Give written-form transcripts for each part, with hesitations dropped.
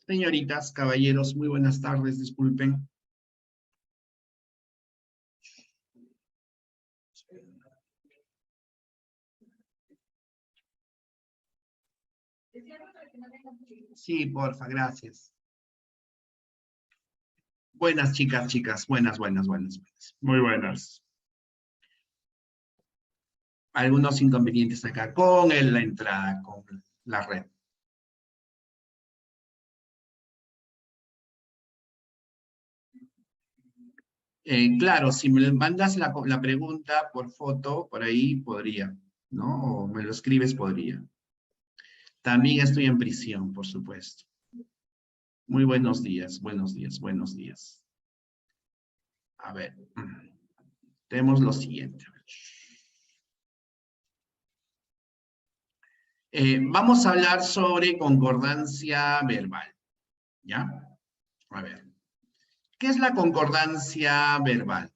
Señoritas, caballeros, muy buenas tardes, disculpen. Sí, porfa, gracias. Buenas, chicas, buenas. Muy buenas. Algunos inconvenientes acá con la entrada, con la red. Claro, si me mandas la pregunta por foto, por ahí podría, ¿no? O me lo escribes, podría. También estoy en prisión, por supuesto. Muy buenos días. A ver, tenemos lo siguiente. Vamos a hablar sobre concordancia verbal, ¿ya? A ver, ¿qué es la concordancia verbal?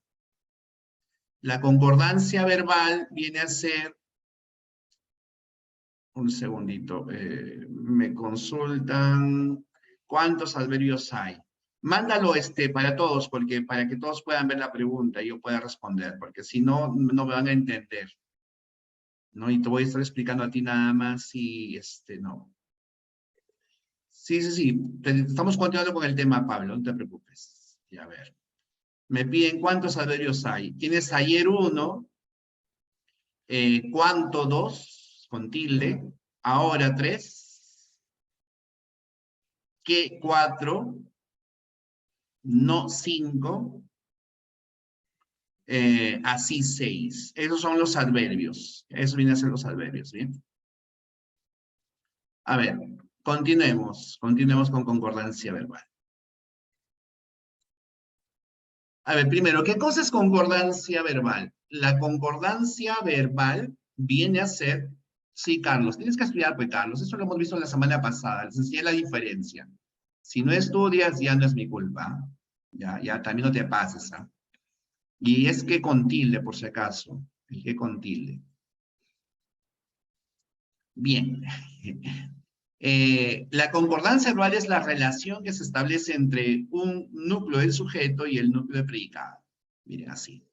La concordancia verbal viene a ser, un segundito, me consultan, ¿cuántos adverbios hay? Mándalo para todos, porque para que todos puedan ver la pregunta y yo pueda responder, porque si no, no me van a entender, ¿no? Y te voy a estar explicando a ti nada más y no. Sí. Estamos continuando con el tema, Pablo, no te preocupes. Y a ver. Me piden cuántos adverbios hay. Tienes ayer 1, cuánto 2, con tilde, ahora 3, qué 4, no 5, así 6. Esos son los adverbios. Eso vienen a ser los adverbios, ¿bien? A ver, continuemos con concordancia verbal. A ver, primero, ¿qué cosa es concordancia verbal? La concordancia verbal viene a ser, sí, Carlos, tienes que estudiar, pues, Carlos, eso lo hemos visto la semana pasada, les enseñé la diferencia. Si no estudias, ya no es mi culpa, ya, también no te pases, ¿ah? Y es que con tilde, por si acaso, el que con tilde. Bien. La concordancia verbal es la relación que se establece entre un núcleo del sujeto y el núcleo del predicado. Miren, así.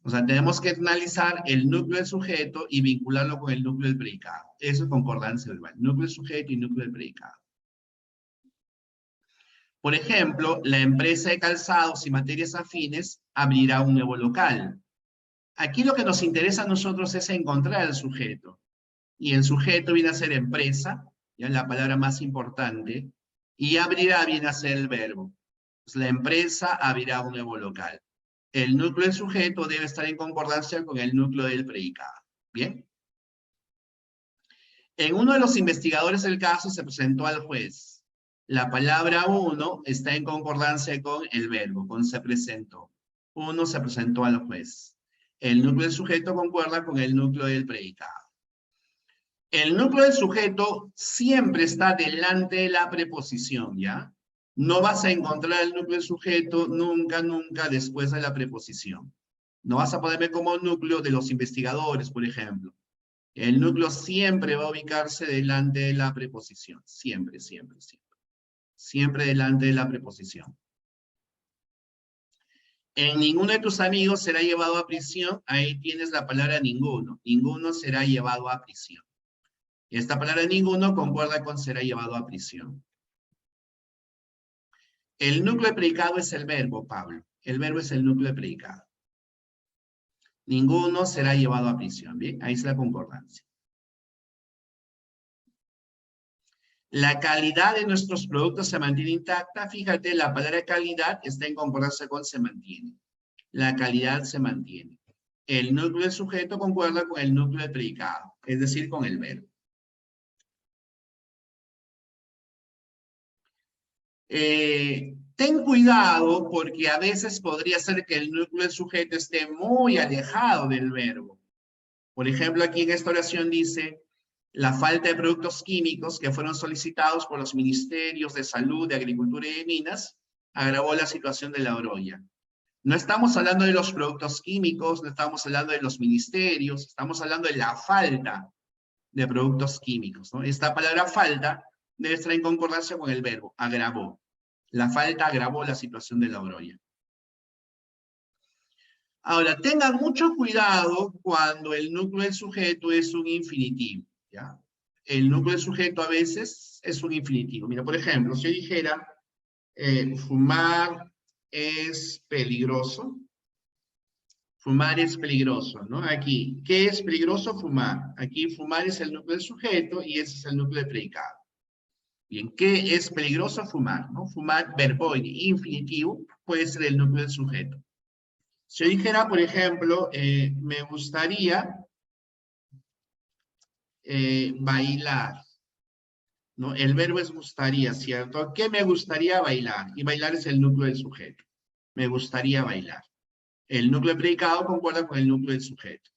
O sea, tenemos que analizar el núcleo del sujeto y vincularlo con el núcleo del predicado. Eso es concordancia verbal. Núcleo del sujeto y núcleo del predicado. Por ejemplo, la empresa de calzados y materias afines abrirá un nuevo local. Aquí lo que nos interesa a nosotros es encontrar al sujeto. Y el sujeto viene a ser empresa, ya la palabra más importante, y abrirá viene a ser el verbo. Pues la empresa abrirá un nuevo local. El núcleo del sujeto debe estar en concordancia con el núcleo del predicado. ¿Bien? En uno de los investigadores del caso se presentó al juez. La palabra uno está en concordancia con el verbo, con se presentó. Uno se presentó al juez. El núcleo del sujeto concuerda con el núcleo del predicado. El núcleo del sujeto siempre está delante de la preposición, ¿ya? No vas a encontrar el núcleo del sujeto nunca después de la preposición. No vas a ponerme como núcleo de los investigadores, por ejemplo. El núcleo siempre va a ubicarse delante de la preposición. Siempre. Siempre delante de la preposición. En ninguno de tus amigos será llevado a prisión. Ahí tienes la palabra ninguno. Ninguno será llevado a prisión. Esta palabra ninguno concuerda con será llevado a prisión. El núcleo de predicado es el verbo, Pablo. El verbo es el núcleo de predicado. Ninguno será llevado a prisión. Bien, ahí es la concordancia. La calidad de nuestros productos se mantiene intacta. Fíjate, la palabra calidad está en concordancia con se mantiene. La calidad se mantiene. El núcleo del sujeto concuerda con el núcleo del predicado, es decir, con el verbo. Ten cuidado porque a veces podría ser que el núcleo del sujeto esté muy alejado del verbo. Por ejemplo, aquí en esta oración dice, la falta de productos químicos que fueron solicitados por los ministerios de salud, de agricultura y de minas, agravó la situación de la Oroya. No estamos hablando de los productos químicos, no estamos hablando de los ministerios, estamos hablando de la falta de productos químicos, ¿no? Esta palabra falta debe estar en concordancia con el verbo, agravó. La falta agravó la situación de Logroño. Ahora, tengan mucho cuidado cuando el núcleo del sujeto es un infinitivo, ¿ya? El núcleo del sujeto a veces es un infinitivo. Mira, por ejemplo, si yo dijera, fumar es peligroso. Fumar es peligroso, ¿no? Aquí, ¿qué es peligroso? Fumar. Aquí fumar es el núcleo del sujeto y ese es el núcleo del predicado. Bien, ¿qué es peligroso? Fumar, ¿no? Fumar, verboide, infinitivo, puede ser el núcleo del sujeto. Si yo dijera, por ejemplo, me gustaría bailar, ¿no? El verbo es gustaría, ¿cierto? ¿Qué me gustaría bailar? Y bailar es el núcleo del sujeto. Me gustaría bailar. El núcleo del predicado concuerda con el núcleo del sujeto.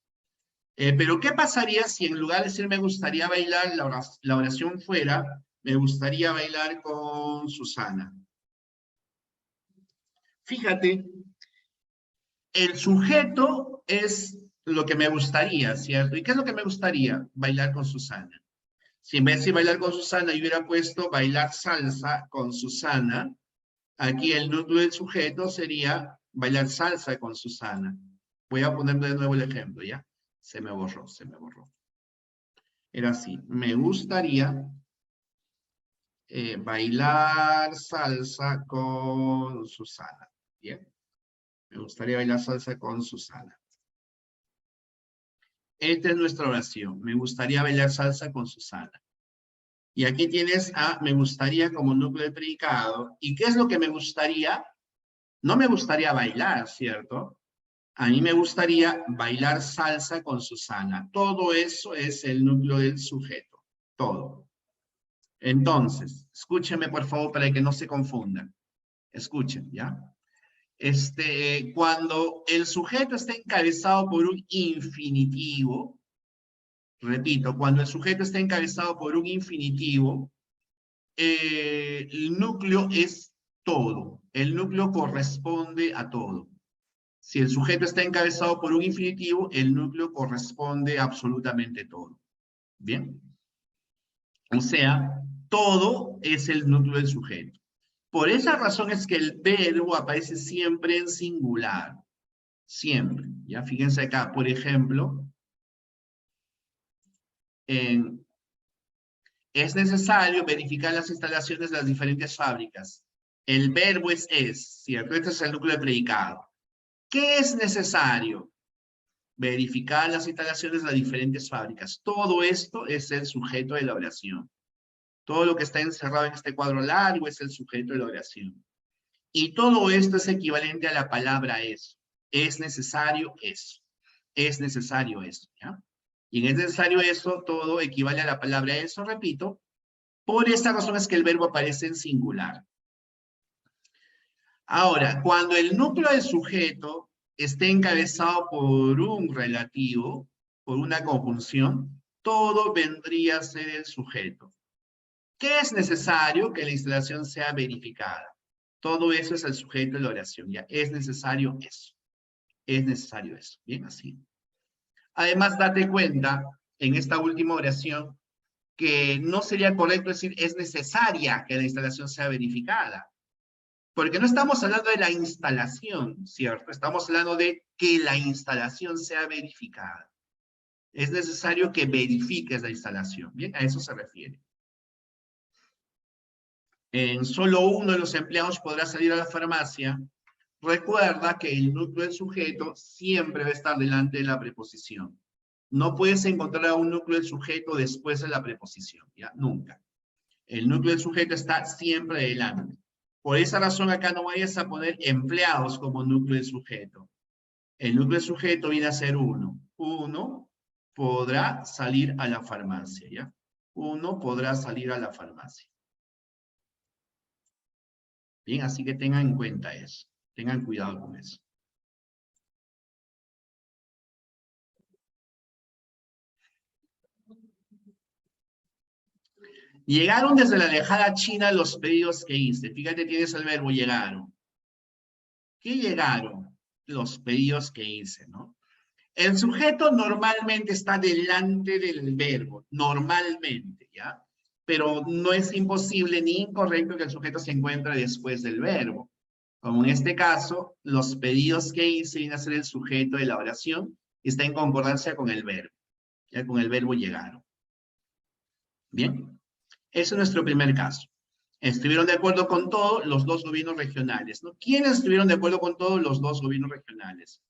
Pero ¿qué pasaría si en lugar de decir me gustaría bailar, la oración fuera me gustaría bailar con Susana? Fíjate, el sujeto es lo que me gustaría, ¿cierto? ¿Y qué es lo que me gustaría? Bailar con Susana. Si en vez de bailar con Susana yo hubiera puesto bailar salsa con Susana, aquí el núcleo del sujeto sería bailar salsa con Susana. Voy a poner de nuevo el ejemplo, ¿ya? Se me borró, se me borró. Era así, me gustaría bailar salsa con Susana. Bien, me gustaría bailar salsa con Susana. Esta es nuestra oración. Me gustaría bailar salsa con Susana. Y aquí tienes a me gustaría como núcleo de predicado. ¿Y qué es lo que me gustaría? No me gustaría bailar, ¿cierto? A mí me gustaría bailar salsa con Susana. Todo eso es el núcleo del sujeto. Todo. Entonces, escúchenme por favor para que no se confundan. Escuchen, ¿ya? Cuando el sujeto está encabezado por un infinitivo, repito, cuando el sujeto está encabezado por un infinitivo, el núcleo es todo. El núcleo corresponde a todo. Si el sujeto está encabezado por un infinitivo, el núcleo corresponde a absolutamente todo. ¿Bien? O sea, todo es el núcleo del sujeto. Por esa razón es que el verbo aparece siempre en singular. Siempre. Ya fíjense acá, por ejemplo, es necesario verificar las instalaciones de las diferentes fábricas. El verbo es, ¿cierto? Este es el núcleo de predicado. ¿Qué es necesario? Verificar las instalaciones de las diferentes fábricas. Todo esto es el sujeto de la oración. Todo lo que está encerrado en este cuadro largo es el sujeto de la oración. Y todo esto es equivalente a la palabra eso. Es necesario eso. Es necesario eso, ¿ya? Y en es necesario eso, todo equivale a la palabra eso, repito. Por esta razón es que el verbo aparece en singular. Ahora, cuando el núcleo del sujeto esté encabezado por un relativo, por una conjunción, todo vendría a ser el sujeto. ¿Qué es necesario? Que la instalación sea verificada. Todo eso es el sujeto de la oración. Ya es necesario eso. Es necesario eso. Bien, así. Además, date cuenta, en esta última oración, que no sería correcto decir es necesaria que la instalación sea verificada. Porque no estamos hablando de la instalación, ¿cierto? Estamos hablando de que la instalación sea verificada. Es necesario que verifiques la instalación. Bien, a eso se refiere. En solo uno de los empleados podrá salir a la farmacia. Recuerda que el núcleo del sujeto siempre va a estar delante de la preposición. No puedes encontrar a un núcleo del sujeto después de la preposición, ¿ya? Nunca. El núcleo del sujeto está siempre delante. Por esa razón acá no vayas a poner empleados como núcleo del sujeto. El núcleo del sujeto viene a ser uno. Uno podrá salir a la farmacia, ¿ya? Uno podrá salir a la farmacia. Bien, así que tengan en cuenta eso. Tengan cuidado con eso. Llegaron desde la lejana China los pedidos que hice. Fíjate, tienes el verbo llegaron. ¿Qué llegaron? Los pedidos que hice, ¿no? El sujeto normalmente está delante del verbo, normalmente, ¿ya? pero no es imposible ni incorrecto que el sujeto se encuentre después del verbo. Como en este caso, los pedidos que hice vienen a ser el sujeto de la oración y está en concordancia con el verbo. Ya con el verbo llegaron. Bien, ese es nuestro primer caso. Estuvieron de acuerdo con todo los dos gobiernos regionales, ¿no? ¿Quiénes estuvieron de acuerdo con todos los dos gobiernos regionales?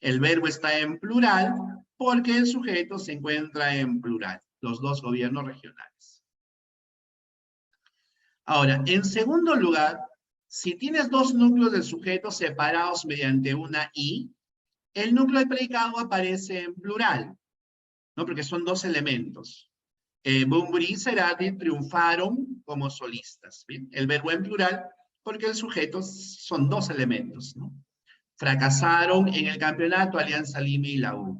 El verbo está en plural porque el sujeto se encuentra en plural, los dos gobiernos regionales. Ahora, en segundo lugar, si tienes dos núcleos del sujeto separados mediante una I, el núcleo del predicado aparece en plural, ¿no? Porque son dos elementos. Bunbury y Cerati triunfaron como solistas. ¿Bien? El verbo en plural, porque el sujeto son dos elementos, ¿no? Fracasaron en el campeonato Alianza Lima y la U.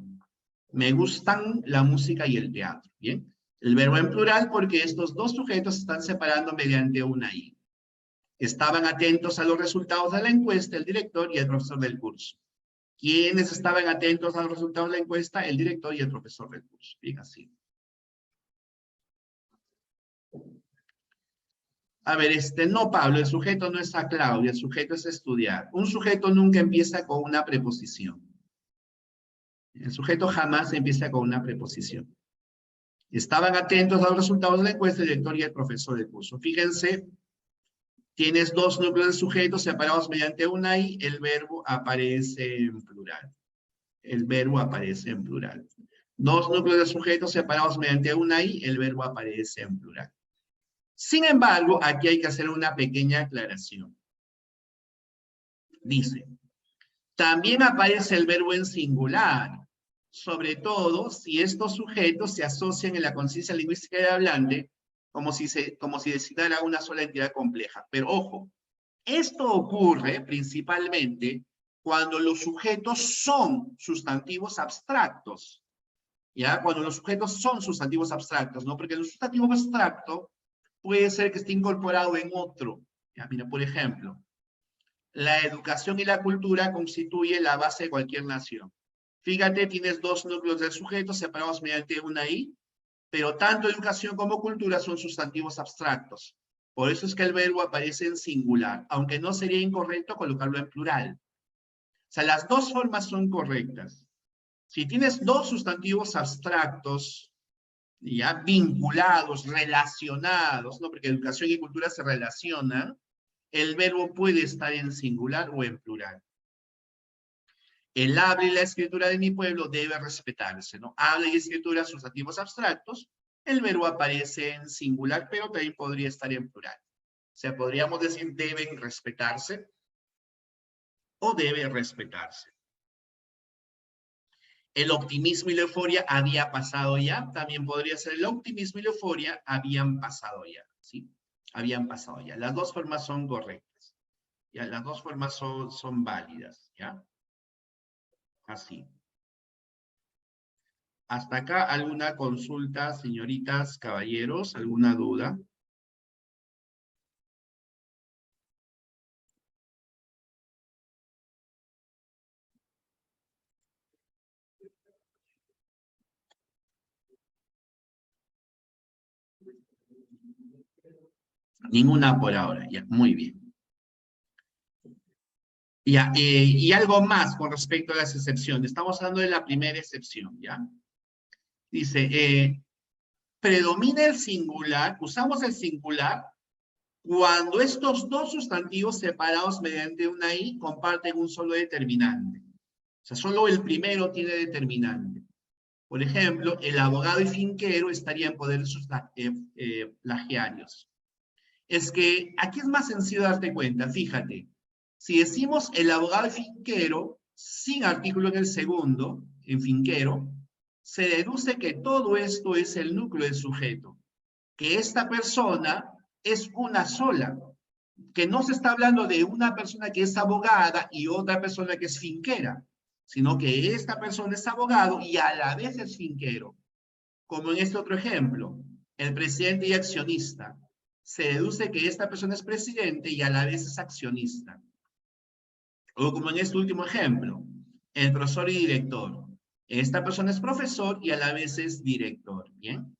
Me gustan la música y el teatro. ¿Bien? El verbo en plural, porque estos dos sujetos se están separando mediante una I. Estaban atentos a los resultados de la encuesta el director y el profesor del curso. ¿Quiénes estaban atentos a los resultados de la encuesta? El director y el profesor del curso. Bien, así. A ver, no, Pablo, el sujeto no es a Claudia, el sujeto es estudiar. Un sujeto nunca empieza con una preposición. El sujeto jamás empieza con una preposición. Estaban atentos a los resultados de la encuesta el director y el profesor del curso. Fíjense, tienes dos núcleos de sujetos separados mediante una I, el verbo aparece en plural. El verbo aparece en plural. Dos núcleos de sujetos separados mediante una I, el verbo aparece en plural. Sin embargo, aquí hay que hacer una pequeña aclaración. Dice, también aparece el verbo en singular, sobre todo si estos sujetos se asocian en la conciencia lingüística del hablante como si designara una sola entidad compleja. Pero ojo, esto ocurre principalmente cuando los sujetos son sustantivos abstractos. ¿Ya? Cuando los sujetos son sustantivos abstractos, ¿no? Porque el sustantivo abstracto puede ser que esté incorporado en otro. ¿Ya? Mira, por ejemplo, la educación y la cultura constituye la base de cualquier nación. Fíjate, tienes dos núcleos del sujeto separados mediante una I, pero tanto educación como cultura son sustantivos abstractos. Por eso es que el verbo aparece en singular, aunque no sería incorrecto colocarlo en plural. O sea, las dos formas son correctas. Si tienes dos sustantivos abstractos, ya vinculados, relacionados, ¿no? Porque educación y cultura se relacionan, el verbo puede estar en singular o en plural. El habla y la escritura de mi pueblo debe respetarse, ¿no? Habla y escritura, sustantivos abstractos, el verbo aparece en singular, pero también podría estar en plural. O sea, podríamos decir deben respetarse o debe respetarse. El optimismo y la euforia había pasado ya, también podría ser el optimismo y la euforia habían pasado ya, ¿sí? Habían pasado ya. Las dos formas son correctas. Ya, las dos formas son válidas, ¿ya? Así. Hasta acá, ¿alguna consulta, señoritas, caballeros? ¿Alguna duda? Ninguna por ahora, ya, muy bien. Ya, y algo más con respecto a las excepciones. Estamos hablando de la primera excepción, ¿ya? Dice, predomina el singular, usamos el singular cuando estos dos sustantivos separados mediante una I comparten un solo determinante. O sea, solo el primero tiene determinante. Por ejemplo, el abogado y finquero estarían en poder de sus plagiarios. Es que aquí es más sencillo darte cuenta, fíjate. Si decimos el abogado y finquero, sin artículo en el segundo, en finquero, se deduce que todo esto es el núcleo del sujeto. Que esta persona es una sola. Que no se está hablando de una persona que es abogada y otra persona que es finquera, sino que esta persona es abogado y a la vez es finquero. Como en este otro ejemplo, el presidente y accionista. Se deduce que esta persona es presidente y a la vez es accionista. O como en este último ejemplo, el profesor y director. Esta persona es profesor y a la vez es director. ¿Bien?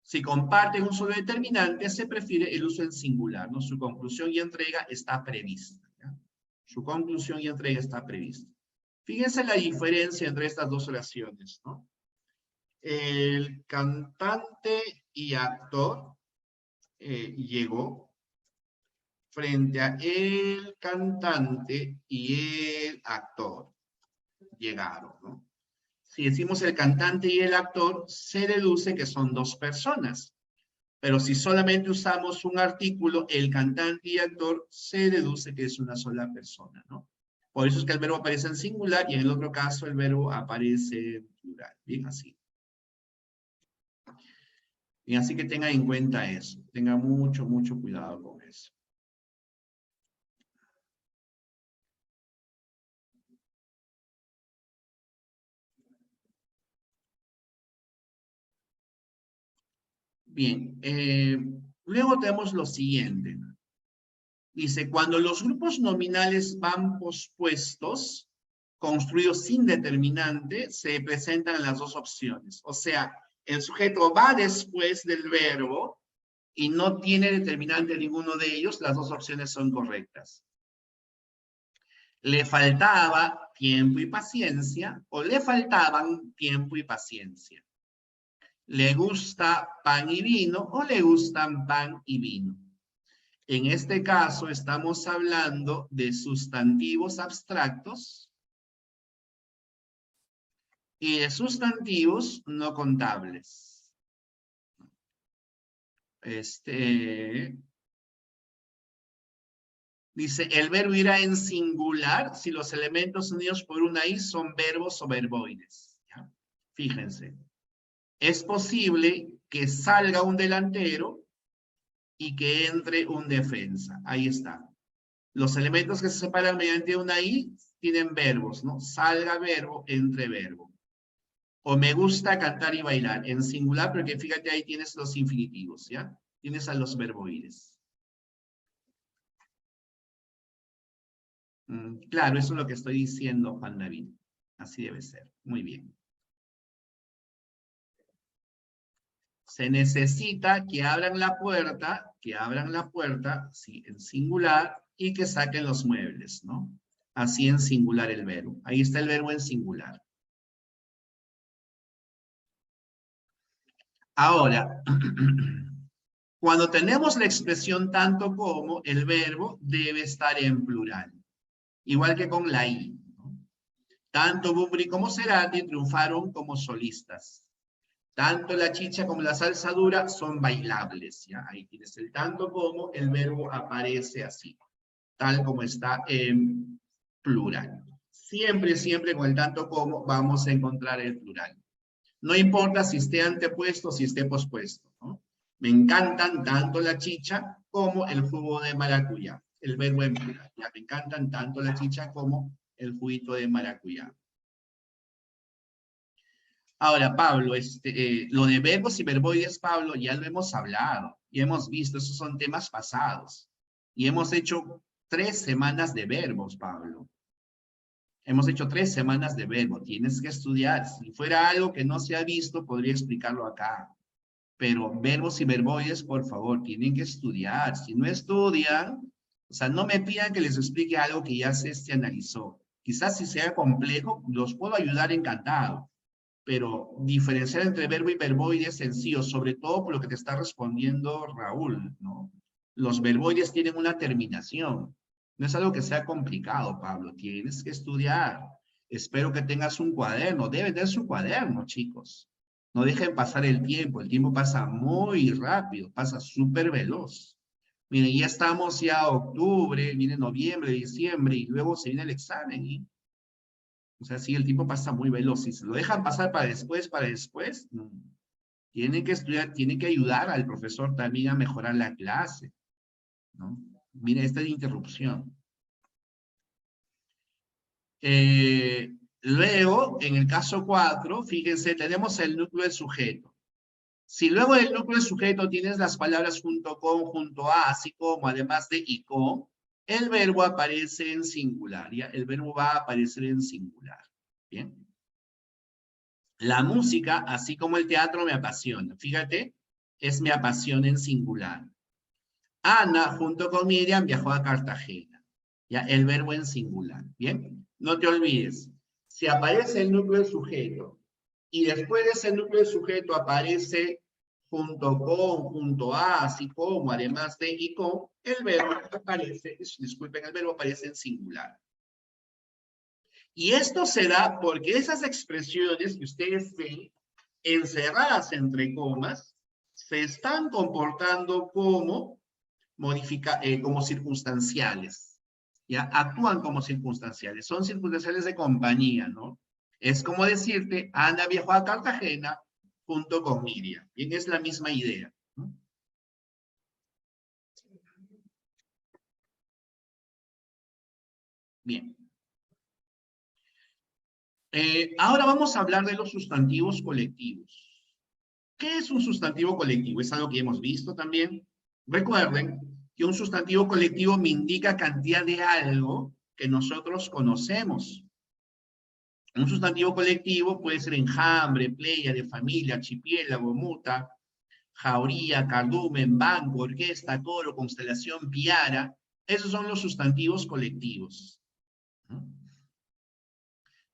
Si comparten un solo determinante, se prefiere el uso en singular, ¿no? Su conclusión y entrega está prevista, ¿ya? Su conclusión y entrega está prevista. Fíjense la diferencia entre estas dos oraciones, ¿no? El cantante y actor llegó frente a el cantante y el actor llegaron, ¿no? Si decimos el cantante y el actor, se deduce que son dos personas. Pero si solamente usamos un artículo, el cantante y actor, se deduce que es una sola persona, ¿no? Por eso es que el verbo aparece en singular y en el otro caso el verbo aparece en plural. Bien, así. Bien, así que tengan en cuenta eso. Tengan mucho, mucho cuidado con eso. Bien, luego tenemos lo siguiente. Dice, cuando los grupos nominales van pospuestos, construidos sin determinante, se presentan las dos opciones. O sea, el sujeto va después del verbo y no tiene determinante ninguno de ellos, las dos opciones son correctas. Le faltaba tiempo y paciencia o le faltaban tiempo y paciencia. Le gusta pan y vino o le gustan pan y vino. En este caso estamos hablando de sustantivos abstractos y de sustantivos no contables. Dice, el verbo irá en singular si los elementos unidos por una I son verbos o verboides. ¿Ya? Fíjense, es posible que salga un delantero y que entre un defensa. Ahí está. Los elementos que se separan mediante una I tienen verbos, ¿no? Salga verbo, entre verbo. O me gusta cantar y bailar, en singular, porque fíjate, ahí tienes los infinitivos, ¿ya? Tienes a los verboides. Claro, eso es lo que estoy diciendo, Juan David. Así debe ser. Muy bien. Se necesita que abran la puerta, sí, en singular, y que saquen los muebles, ¿no? Así en singular el verbo. Ahí está el verbo en singular. Ahora, cuando tenemos la expresión tanto como, el verbo debe estar en plural. Igual que con la I, ¿no? Tanto Bunbury como Cerati triunfaron como solistas. Tanto la chicha como la salsa dura son bailables, ¿ya? Ahí tienes el tanto como, el verbo aparece así, tal como está en plural. Siempre, siempre con el tanto como vamos a encontrar el plural. No importa si esté antepuesto o si esté pospuesto, ¿no? Me encantan tanto la chicha como el jugo de maracuyá. El verbo en plural, ¿ya? Me encantan tanto la chicha como el juguito de maracuyá. Ahora, Pablo, lo de verbos y verboides, Pablo, ya lo hemos hablado y hemos visto, esos son temas pasados. Y hemos hecho 3 semanas de verbos, Pablo. Hemos hecho 3 semanas de verbo. Tienes que estudiar. Si fuera algo que no se ha visto, podría explicarlo acá. Pero verbos y verboides, por favor, tienen que estudiar. Si no estudian, o sea, no me pidan que les explique algo que ya se analizó. Quizás si sea complejo, los puedo ayudar encantado. Pero diferenciar entre verbo y verboide es sencillo, sobre todo por lo que te está respondiendo Raúl, ¿no? Los verboides tienen una terminación. No es algo que sea complicado, Pablo. Tienes que estudiar. Espero que tengas un cuaderno. Deben tener su cuaderno, chicos. No dejen pasar el tiempo. El tiempo pasa muy rápido, pasa súper veloz. Miren, ya estamos ya octubre, viene noviembre, diciembre, y luego se viene el examen, ¿y? O sea, sí, el tiempo pasa muy veloz. Si se lo dejan pasar para después, tienen que estudiar, tienen que ayudar al profesor también a mejorar la clase, ¿no? Mira, esta es interrupción. Luego, en el caso 4, fíjense, tenemos el núcleo del sujeto. Si luego del núcleo del sujeto tienes las palabras junto con, junto a, así como, además de y con, el verbo aparece en singular, ¿ya? El verbo va a aparecer en singular, ¿bien? La música, así como el teatro, me apasiona. Fíjate, Es me apasiona en singular. Ana, junto con Miriam, viajó a Cartagena. Ya, el verbo en singular. Bien, no te olvides. Si aparece el núcleo del sujeto y después de ese núcleo del sujeto aparece junto con, junto a, así como, además de y con, el verbo aparece, disculpen, el verbo aparece en singular. Y esto se da porque esas expresiones que ustedes ven encerradas entre comas se están comportando como como circunstanciales, ¿ya? Actúan como circunstanciales, son circunstanciales de compañía, ¿no? Es como decirte, Ana viajó a Cartagena junto con Miriam. Bien, es la misma idea, ¿no? Bien. Ahora vamos a hablar de los sustantivos colectivos. ¿Qué es un sustantivo colectivo? Es algo que hemos visto también. Recuerden que un sustantivo colectivo me indica cantidad de algo que nosotros conocemos. Un sustantivo colectivo puede ser enjambre, pléyade, familia, archipiélago, muta, jauría, cardumen, banco, orquesta, coro, constelación, piara. Esos son los sustantivos colectivos.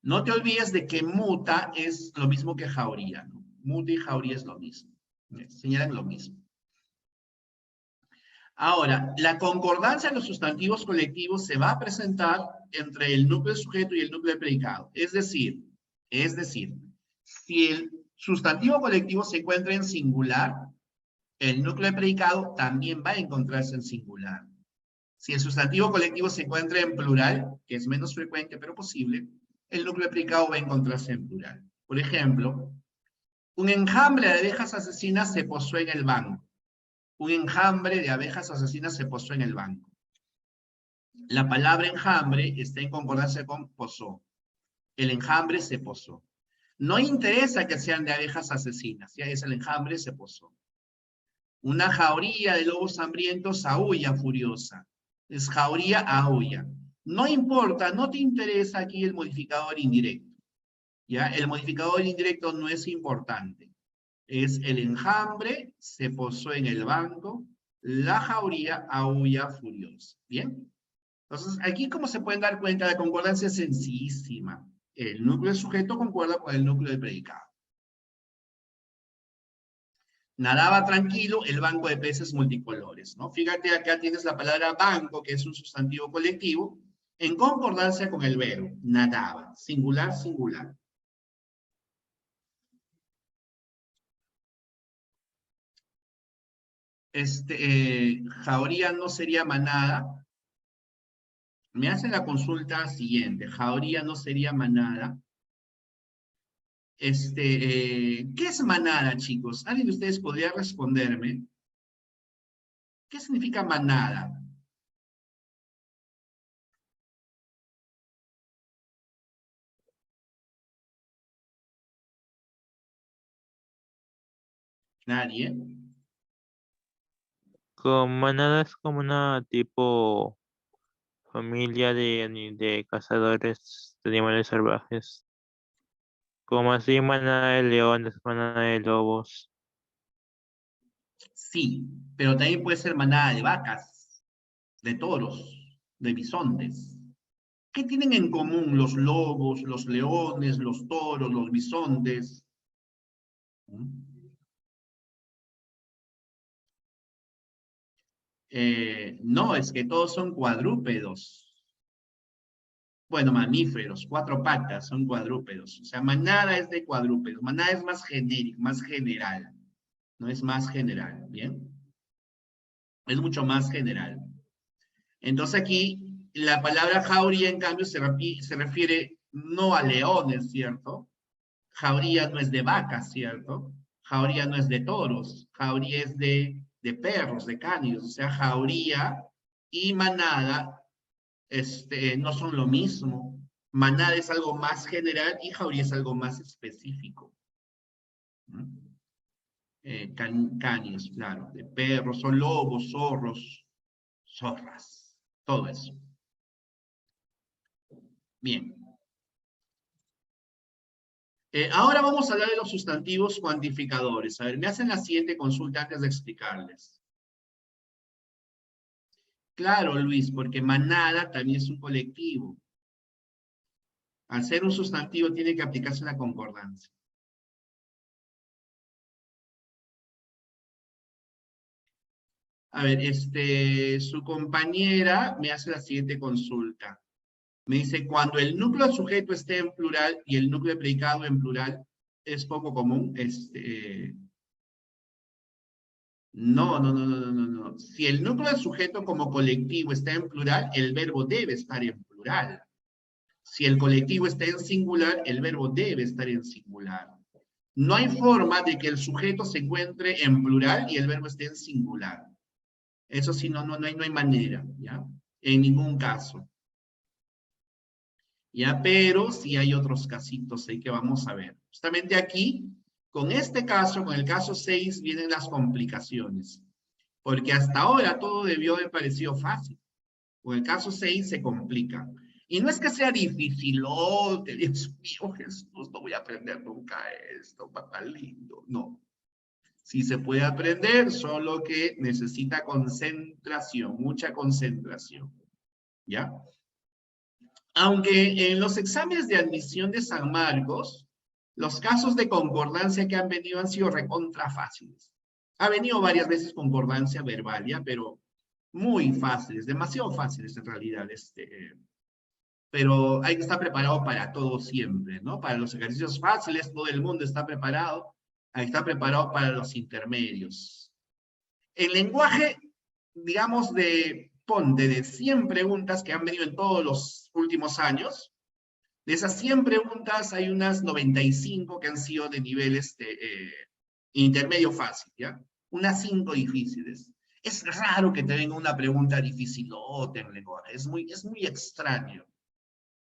No te olvides de que muta es lo mismo que jauría, ¿no? Muta y jauría es lo mismo. Señalan lo mismo. Ahora, la concordancia de los sustantivos colectivos se va a presentar entre el núcleo de sujeto y el núcleo de predicado. Es decir, si el sustantivo colectivo se encuentra en singular, el núcleo de predicado también va a encontrarse en singular. Si el sustantivo colectivo se encuentra en plural, que es menos frecuente pero posible, el núcleo de predicado va a encontrarse en plural. Por ejemplo, un enjambre de abejas asesinas se posó en el banco. Un enjambre de abejas asesinas se posó en el banco. La palabra enjambre está en concordancia con posó. El enjambre se posó. No interesa que sean de abejas asesinas, ya es el enjambre se posó. Una jauría de lobos hambrientos aúlla furiosa. Es jauría aúlla. No importa, no te interesa aquí el modificador indirecto. ¿Ya? El modificador indirecto no es importante. Es el enjambre se posó en el banco, la jauría aúlla furiosa. ¿Bien? Entonces, aquí como se pueden dar cuenta, la concordancia es sencillísima. El núcleo de sujeto concuerda con el núcleo de predicado. Nadaba tranquilo el banco de peces multicolores, ¿no? Fíjate, acá tienes la palabra banco, que es un sustantivo colectivo, en concordancia con el verbo, nadaba, singular, singular. Jauría no sería manada. Me hacen la consulta siguiente, jauría no sería manada. ¿Qué es manada, chicos? ¿Alguien de ustedes podría responderme? ¿Qué significa manada? ¿Nadie? Con manada es como una tipo familia de cazadores de animales salvajes. Como así manada de leones, manada de lobos. Sí, pero también puede ser manada de vacas, de toros, de bisontes. ¿Qué tienen en común los lobos, los leones, los toros, los bisontes? No, es que todos son cuadrúpedos. Bueno, mamíferos, cuatro patas son cuadrúpedos. O sea, manada es de cuadrúpedos. Manada es más genérico, más general. No es más general, ¿bien? Es mucho más general. Entonces aquí la palabra jauría, en cambio, se refiere no a leones, ¿cierto? Jauría no es de vacas, ¿cierto? Jauría no es de toros. Jauría es de perros, de cánidos. O sea, jauría y manada no son lo mismo. Manada es algo más general y jauría es algo más específico. Cánidos, claro, de perros, son lobos, zorros, zorras, todo eso. Bien. Ahora vamos a hablar de los sustantivos cuantificadores. A ver, me hacen la siguiente consulta antes de explicarles. Claro, Luis, porque manada también es un colectivo. Al ser un sustantivo tiene que aplicarse la concordancia. A ver, su compañera me hace la siguiente consulta. Me dice, cuando el núcleo del sujeto esté en plural y el núcleo de predicado en plural, es poco común. No. Si el núcleo del sujeto como colectivo está en plural, el verbo debe estar en plural. Si el colectivo está en singular, el verbo debe estar en singular. No hay forma de que el sujeto se encuentre en plural y el verbo esté en singular. Eso sí, no hay manera, ¿ya? En ningún caso. ¿Ya? Pero sí hay otros casitos ahí que vamos a ver. Justamente aquí, con este caso, con el caso 6, vienen las complicaciones. Porque hasta ahora todo debió haber parecido fácil. Con el caso 6 se complica. Y no es que sea difícil, oh, Dios mío, Jesús, no voy a aprender nunca esto, papá lindo. No. Sí se puede aprender, solo que necesita concentración, mucha concentración. ¿Ya? Aunque en los exámenes de admisión de San Marcos, los casos de concordancia que han venido han sido recontra fáciles. Ha venido varias veces concordancia verbal, ¿ya? Pero muy fáciles, demasiado fáciles en realidad. Pero hay que estar preparado para todo siempre, ¿no? Para los ejercicios fáciles, todo el mundo está preparado. Hay que estar preparado para los intermedios. El lenguaje, digamos, ponte de 100 preguntas que han venido en todos los últimos años, de esas 100 preguntas hay unas 95 que han sido de nivel intermedio fácil, ¿ya? Unas 5 difíciles. Es raro que te venga una pregunta dificilota en lenguaje, es muy extraño,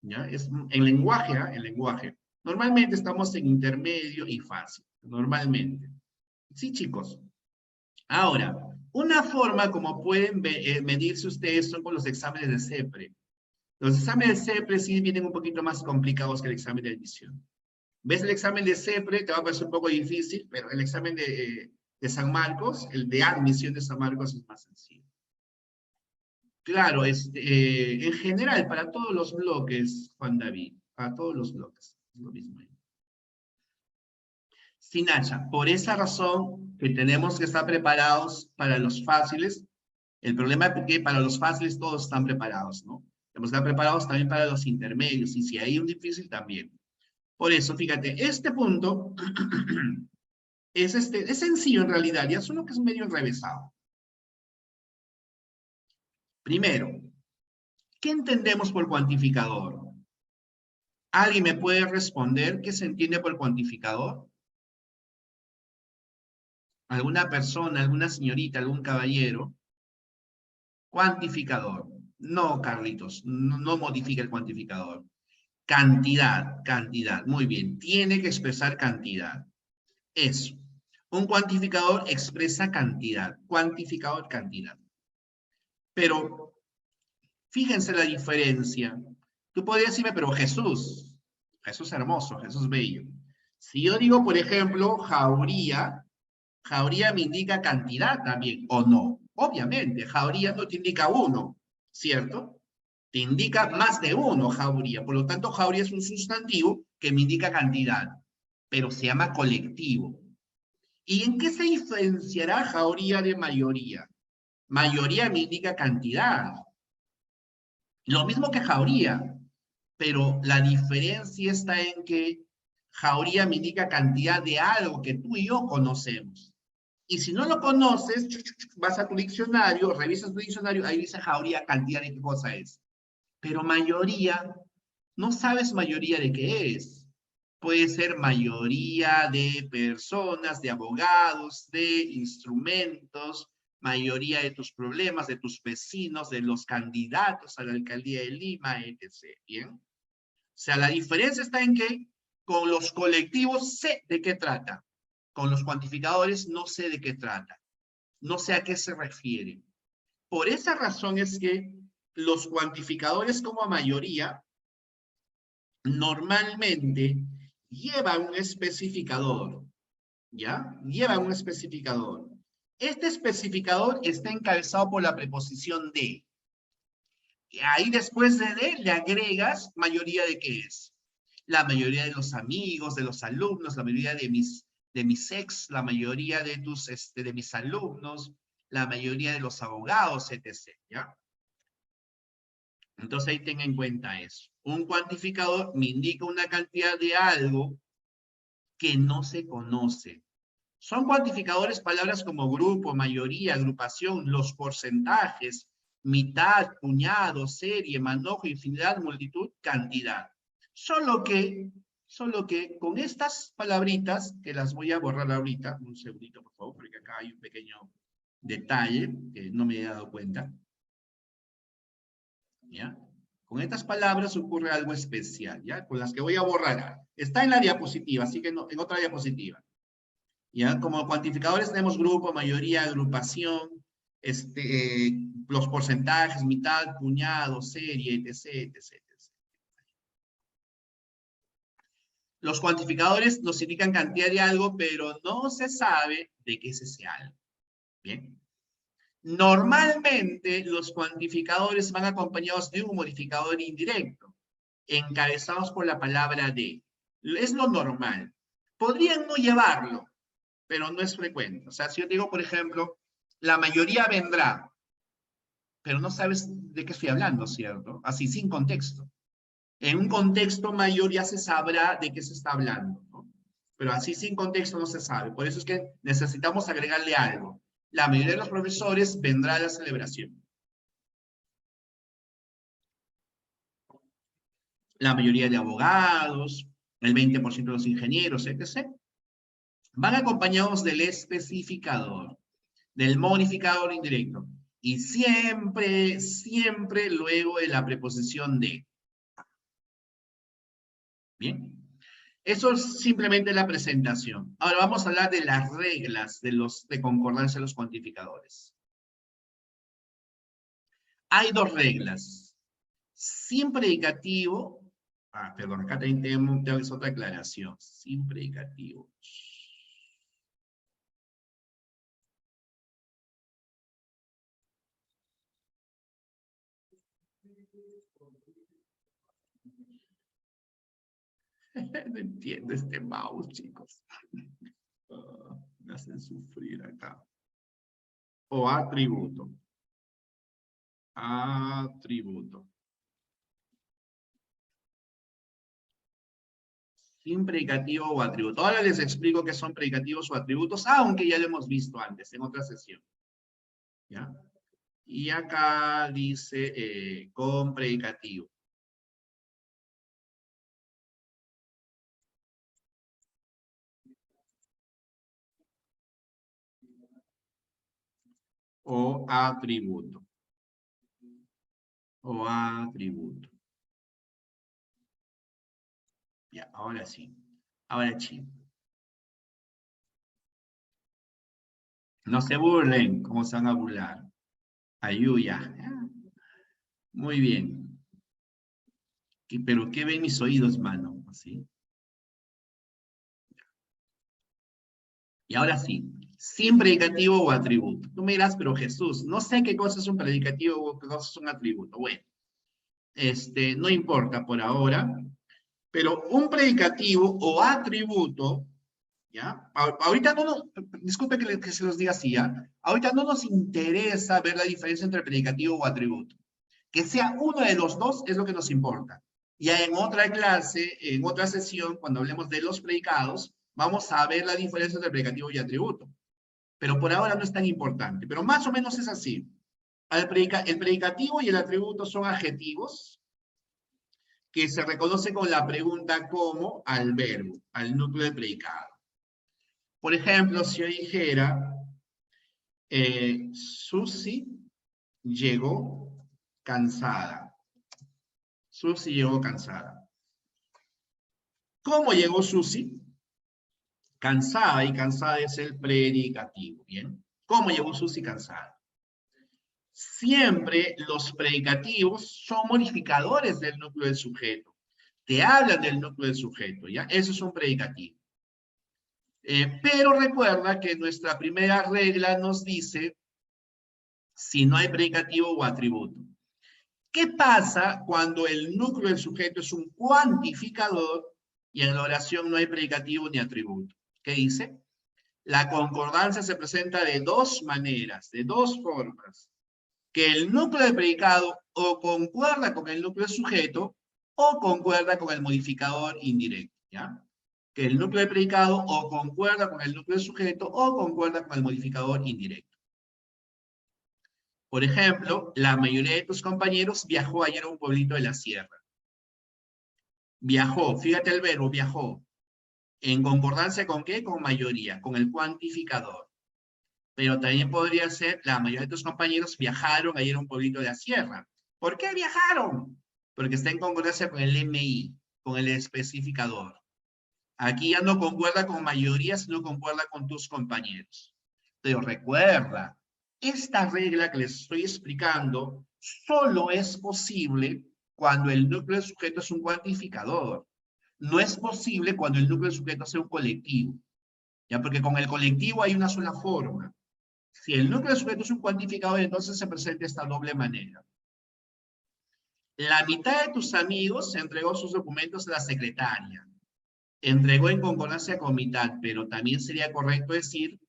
¿ya? En lenguaje, ¿eh? En lenguaje. Normalmente estamos en intermedio y fácil, normalmente. Sí, chicos. Ahora, una forma como pueden medirse ustedes son con los exámenes de CEPRE. Los exámenes de CEPRE sí vienen un poquito más complicados que el examen de admisión. ¿Ves el examen de CEPRE? Te va a parecer un poco difícil, pero el examen de San Marcos, el de admisión de San Marcos es más sencillo. Claro, en general, para todos los bloques, Juan David, para todos los bloques, es lo mismo. Sí, Nacha, por esa razón que tenemos que estar preparados para los fáciles. El problema es que para los fáciles todos están preparados, ¿no? Tenemos que estar preparados también para los intermedios, y si hay un difícil también. Por eso, fíjate, este punto es sencillo en realidad, ya solo que es medio enrevesado. Primero, ¿qué entendemos por cuantificador? ¿Alguien me puede responder qué se entiende por cuantificador? ¿Alguna persona, alguna señorita, algún caballero? Cuantificador. No, Carlitos, no modifica el cuantificador. Cantidad. Muy bien, tiene que expresar cantidad. Eso. Un cuantificador expresa cantidad. Cuantificador, cantidad. Pero, fíjense la diferencia. Tú podrías decirme, pero Jesús hermoso, Jesús bello. Si yo digo, por ejemplo, jauría me indica cantidad también, ¿o no? Obviamente, jauría no te indica uno, ¿cierto? Te indica más de uno, jauría. Por lo tanto, jauría es un sustantivo que me indica cantidad, pero se llama colectivo. ¿Y en qué se diferenciará jauría de mayoría? Mayoría me indica cantidad. Lo mismo que jauría, pero la diferencia está en que jauría me indica cantidad de algo que tú y yo conocemos. Y si no lo conoces, vas a tu diccionario, revisas tu diccionario, ahí dice jauría, cantidad de qué cosa es. Pero mayoría, no sabes mayoría de qué es. Puede ser mayoría de personas, de abogados, de instrumentos, mayoría de tus problemas, de tus vecinos, de los candidatos a la alcaldía de Lima, etc. ¿Bien? O sea, la diferencia está en que con los colectivos sé de qué trata. Con los cuantificadores no sé de qué trata. No sé a qué se refiere. Por esa razón es que los cuantificadores como mayoría normalmente lleva un especificador, ¿ya? Lleva un especificador. Este especificador está encabezado por la preposición de. Y ahí después de le agregas mayoría de qué es. La mayoría de los amigos, de los alumnos, la mayoría de mis ex, la mayoría de de mis alumnos, la mayoría de los abogados, etc. ¿Ya? Entonces ahí tenga en cuenta eso. Un cuantificador me indica una cantidad de algo que no se conoce. Son cuantificadores palabras como grupo, mayoría, agrupación, los porcentajes, mitad, puñado, serie, manojo, infinidad, multitud, cantidad. Solo que con estas palabritas, que las voy a borrar ahorita, un segundito por favor, porque acá hay un pequeño detalle que no me he dado cuenta. ¿Ya? Con estas palabras ocurre algo especial, ¿ya? Con las que voy a borrar. Está en la diapositiva, así que no, en otra diapositiva. ¿Ya? Como cuantificadores tenemos grupo, mayoría, agrupación, los porcentajes, mitad, puñado, serie, etc. Los cuantificadores nos indican cantidad de algo, pero no se sabe de qué es ese algo. ¿Bien? Normalmente los cuantificadores van acompañados de un modificador indirecto, encabezados por la palabra de. Es lo normal. Podrían no llevarlo, pero no es frecuente. O sea, si yo digo, por ejemplo, la mayoría vendrá, pero no sabes de qué estoy hablando, ¿cierto? Así, sin contexto. En un contexto mayor ya se sabrá de qué se está hablando, ¿no? Pero así sin contexto no se sabe. Por eso es que necesitamos agregarle algo. La mayoría de los profesores vendrá a la celebración. La mayoría de abogados, el 20% de los ingenieros, etc. Van acompañados del especificador, del modificador indirecto. Y siempre, siempre luego de la preposición de. Bien. Eso es simplemente la presentación. Ahora vamos a hablar de las reglas de concordancia de los cuantificadores. Hay dos reglas. Sin predicativo. Perdón, acá también tenemos otra aclaración. Sin predicativo. No entiendo este mouse, chicos. Me hacen sufrir acá. O atributo. Atributo. Sin predicativo o atributo. Ahora les explico qué son predicativos o atributos, aunque ya lo hemos visto antes, en otra sesión. ¿Ya? Y acá dice con predicativo. O atributo. O atributo. Ya, ahora sí. Ahora sí. No se burlen, ¿cómo se van a burlar? Ayuya. Muy bien. Pero ¿qué ven mis oídos, mano? Así. Y ahora sí. Sin predicativo o atributo. Tú me dirás, pero Jesús, no sé qué cosa es un predicativo o qué cosa es un atributo. Bueno. No importa por ahora. Pero un predicativo o atributo, ¿ya? Ahorita no nos, disculpe que se los diga así, ¿ya? Ahorita no nos interesa ver la diferencia entre predicativo o atributo. Que sea uno de los dos es lo que nos importa. Ya en otra clase, en otra sesión, cuando hablemos de los predicados, vamos a ver la diferencia entre predicativo y atributo. Pero por ahora no es tan importante. Pero más o menos es así. El predicativo y el atributo son adjetivos que se reconoce con la pregunta ¿cómo? Al verbo, al núcleo del predicado. Por ejemplo, si yo dijera, Susi llegó cansada. Susi llegó cansada. ¿Cómo llegó Susi? Cansada, y cansada es el predicativo, ¿bien? ¿Cómo llegó Susi cansada? Siempre los predicativos son modificadores del núcleo del sujeto. te hablan del núcleo del sujeto, ¿ya? Eso es un predicativo. Pero recuerda que nuestra primera regla nos dice si no hay predicativo o atributo. ¿Qué pasa cuando el núcleo del sujeto es un cuantificador y en la oración no hay predicativo ni atributo? ¿Qué dice? La concordancia se presenta de dos maneras, de dos formas. Que el núcleo del predicado o concuerda con el núcleo del sujeto o concuerda con el modificador indirecto, ¿ya? Que el núcleo del predicado o concuerda con el núcleo del sujeto o concuerda con el modificador indirecto. Por ejemplo, la mayoría de tus compañeros viajó ayer a un pueblito de la sierra. Viajó, fíjate el verbo, viajó. ¿En concordancia con qué? Con mayoría, con el cuantificador. Pero también podría ser, la mayoría de tus compañeros viajaron ayer a un pueblito de la sierra. ¿Por qué viajaron? Porque está en concordancia con el MI, con el especificador. Aquí ya no concuerda con mayoría, sino concuerda con tus compañeros. Pero recuerda, esta regla que les estoy explicando solo es posible cuando el núcleo del sujeto es un cuantificador. No es posible cuando el núcleo del sujeto sea un colectivo. ¿Ya? Porque con el colectivo hay una sola forma. Si el núcleo del sujeto es un cuantificador, entonces se presenta de esta doble manera. La mitad de tus amigos entregó sus documentos a la secretaria. Entregó en concordancia con mitad, pero también sería correcto decir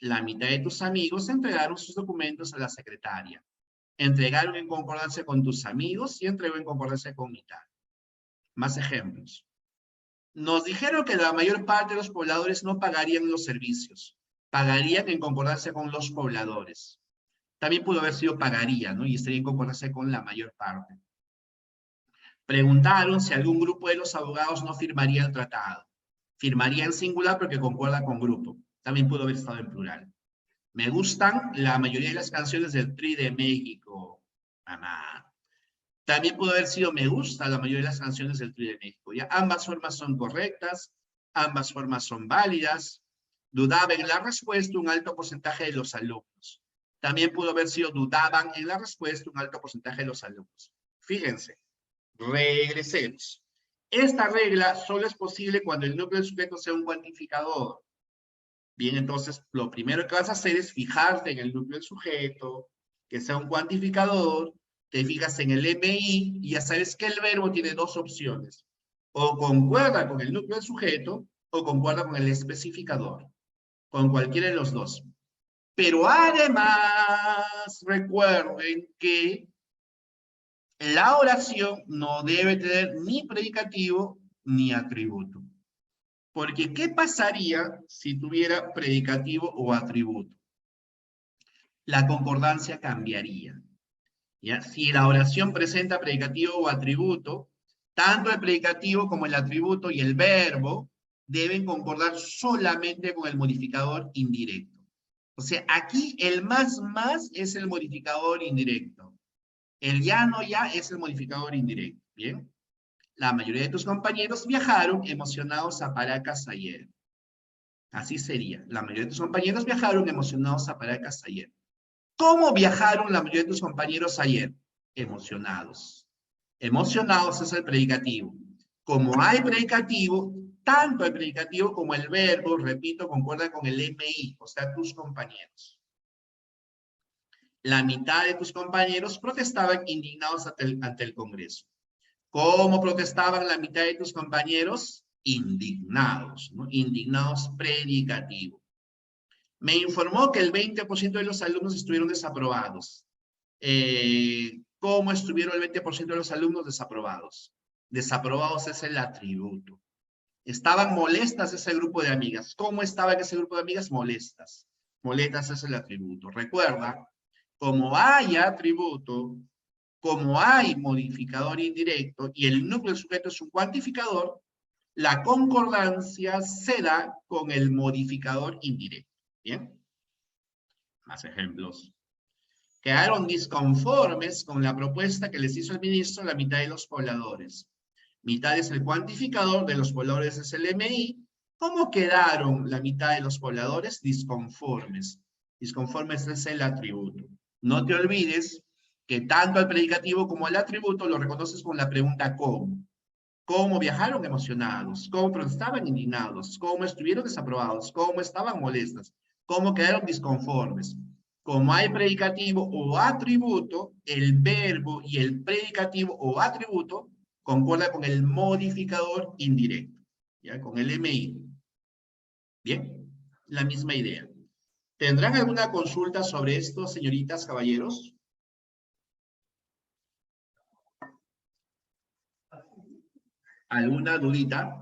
la mitad de tus amigos entregaron sus documentos a la secretaria. Entregaron en concordancia con tus amigos y entregó en concordancia con mitad. Más ejemplos. Nos dijeron que la mayor parte de los pobladores no pagarían los servicios. Pagarían en concordancia con los pobladores. También pudo haber sido pagaría, ¿no? Y estaría en concordancia con la mayor parte. Preguntaron si algún grupo de los abogados no firmaría el tratado. Firmaría en singular porque concuerda con grupo. También pudo haber estado en plural. Me gustan la mayoría de las canciones del Tri de México. Mamá. También pudo haber sido me gusta la mayoría de las canciones del Tri de México. ¿Ya? Ambas formas son correctas. Ambas formas son válidas. Dudaba en la respuesta un alto porcentaje de los alumnos. También pudo haber sido dudaban en la respuesta un alto porcentaje de los alumnos. Fíjense, regresemos. Esta regla solo es posible cuando el núcleo del sujeto sea un cuantificador. Bien, entonces, lo primero que vas a hacer es fijarte en el núcleo del sujeto, que sea un cuantificador, te fijas en el MI, y ya sabes que el verbo tiene dos opciones. O concuerda con el núcleo del sujeto, o concuerda con el especificador. Con cualquiera de los dos. Pero además, recuerden que la oración no debe tener ni predicativo ni atributo. Porque, ¿qué pasaría si tuviera predicativo o atributo? La concordancia cambiaría. ¿Ya? Si la oración presenta predicativo o atributo, tanto el predicativo como el atributo y el verbo deben concordar solamente con el modificador indirecto. O sea, aquí el más es el modificador indirecto. El ya no ya es el modificador indirecto. ¿Bien? La mayoría de tus compañeros viajaron emocionados a Paracas ayer. Así sería. La mayoría de tus compañeros viajaron emocionados a Paracas ayer. ¿Cómo viajaron la mayoría de tus compañeros ayer? Emocionados. Emocionados es el predicativo. Como hay predicativo, tanto el predicativo como el verbo, repito, concuerdan con el MI, o sea, tus compañeros. La mitad de tus compañeros protestaban indignados ante el Congreso. ¿Cómo protestaban la mitad de tus compañeros? Indignados, ¿no? Indignados predicativo. Me informó que el 20% de los alumnos estuvieron desaprobados. ¿Cómo estuvieron el 20% de los alumnos desaprobados? Desaprobados es el atributo. Estaban molestas ese grupo de amigas. ¿Cómo estaba ese grupo de amigas? Molestas. Molestas es el atributo. Recuerda, como hay atributo, como hay modificador indirecto y el núcleo del sujeto es un cuantificador, la concordancia se da con el modificador indirecto. ¿Bien? Más ejemplos. Quedaron disconformes con la propuesta que les hizo el ministro la mitad de los pobladores. Mitad es el cuantificador, de los pobladores es el MI. ¿Cómo quedaron la mitad de los pobladores? Disconformes. Disconformes es el atributo. No te olvides que tanto el predicativo como el atributo lo reconoces con la pregunta ¿cómo? cómo viajaron emocionados, cómo protestaban indignados, cómo estuvieron desaprobados, cómo estaban molestas, cómo quedaron disconformes. Como hay predicativo o atributo, el verbo y el predicativo o atributo concuerdan con el modificador indirecto, ¿ya? Con el MI. Bien, la misma idea. ¿Tendrán alguna consulta sobre esto, señoritas, caballeros? ¿Alguna dudita?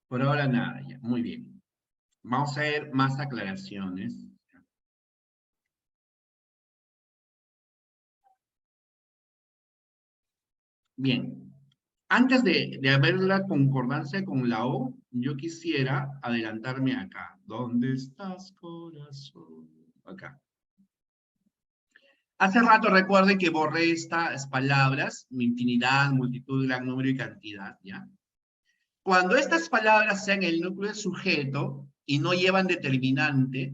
Por ahora nada, ya. Muy bien. Vamos a ver más aclaraciones. Bien. Antes de ver la concordancia con la O, yo quisiera adelantarme acá. ¿Dónde estás, corazón? Acá. Hace rato recuerden que borré estas palabras, infinidad, multitud, gran número y cantidad, ¿ya? Cuando estas palabras sean el núcleo del sujeto y no llevan determinante,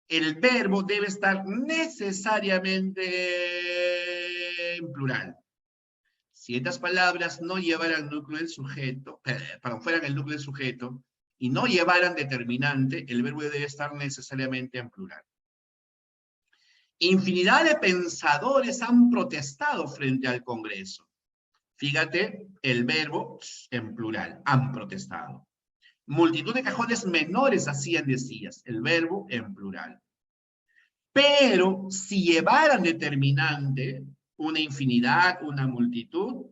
el verbo debe estar necesariamente en plural. Si estas palabras no llevaran núcleo del sujeto, fueran el núcleo del sujeto, y no llevaran determinante, el verbo debe estar necesariamente en plural. Infinidad de pensadores han protestado frente al Congreso. Fíjate, el verbo en plural, han protestado. Multitud de cajones menores hacían de sillas, el verbo en plural. Pero si llevaran determinante, una infinidad, una multitud,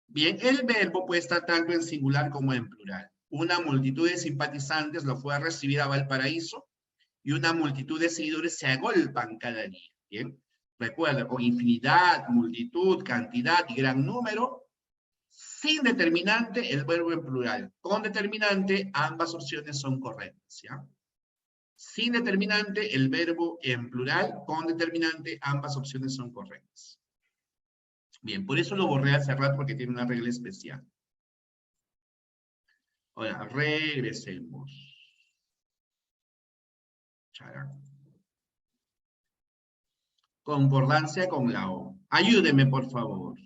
bien, el verbo puede estar tanto en singular como en plural. Una multitud de simpatizantes lo fue a recibir a Valparaíso y una multitud de seguidores se agolpan cada día. Bien, recuerda, con infinidad, multitud, cantidad y gran número, sin determinante, el verbo en plural. Con determinante, ambas opciones son correctas, ¿ya? Sin determinante, el verbo en plural. Con determinante, ambas opciones son correctas. Bien, por eso lo borré hace rato porque tiene una regla especial. Ahora, regresemos. Charán. Concordancia con la O. Ayúdeme, por favor.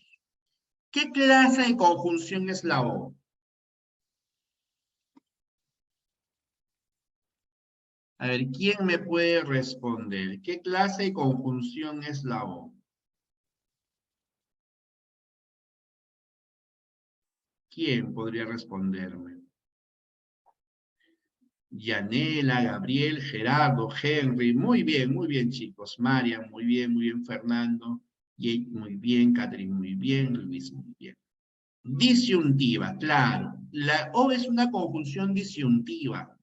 ¿Qué clase de conjunción es la O? A ver, ¿quién me puede responder? ¿Qué clase de conjunción es la O? ¿Quién podría responderme? Yanela, Gabriel, Gerardo, Henry. Muy bien, chicos. Marian, muy bien, Fernando. Jake, muy bien, Catherine, muy bien, Luis, muy bien. Disyuntiva, claro. La O es una conjunción disyuntiva,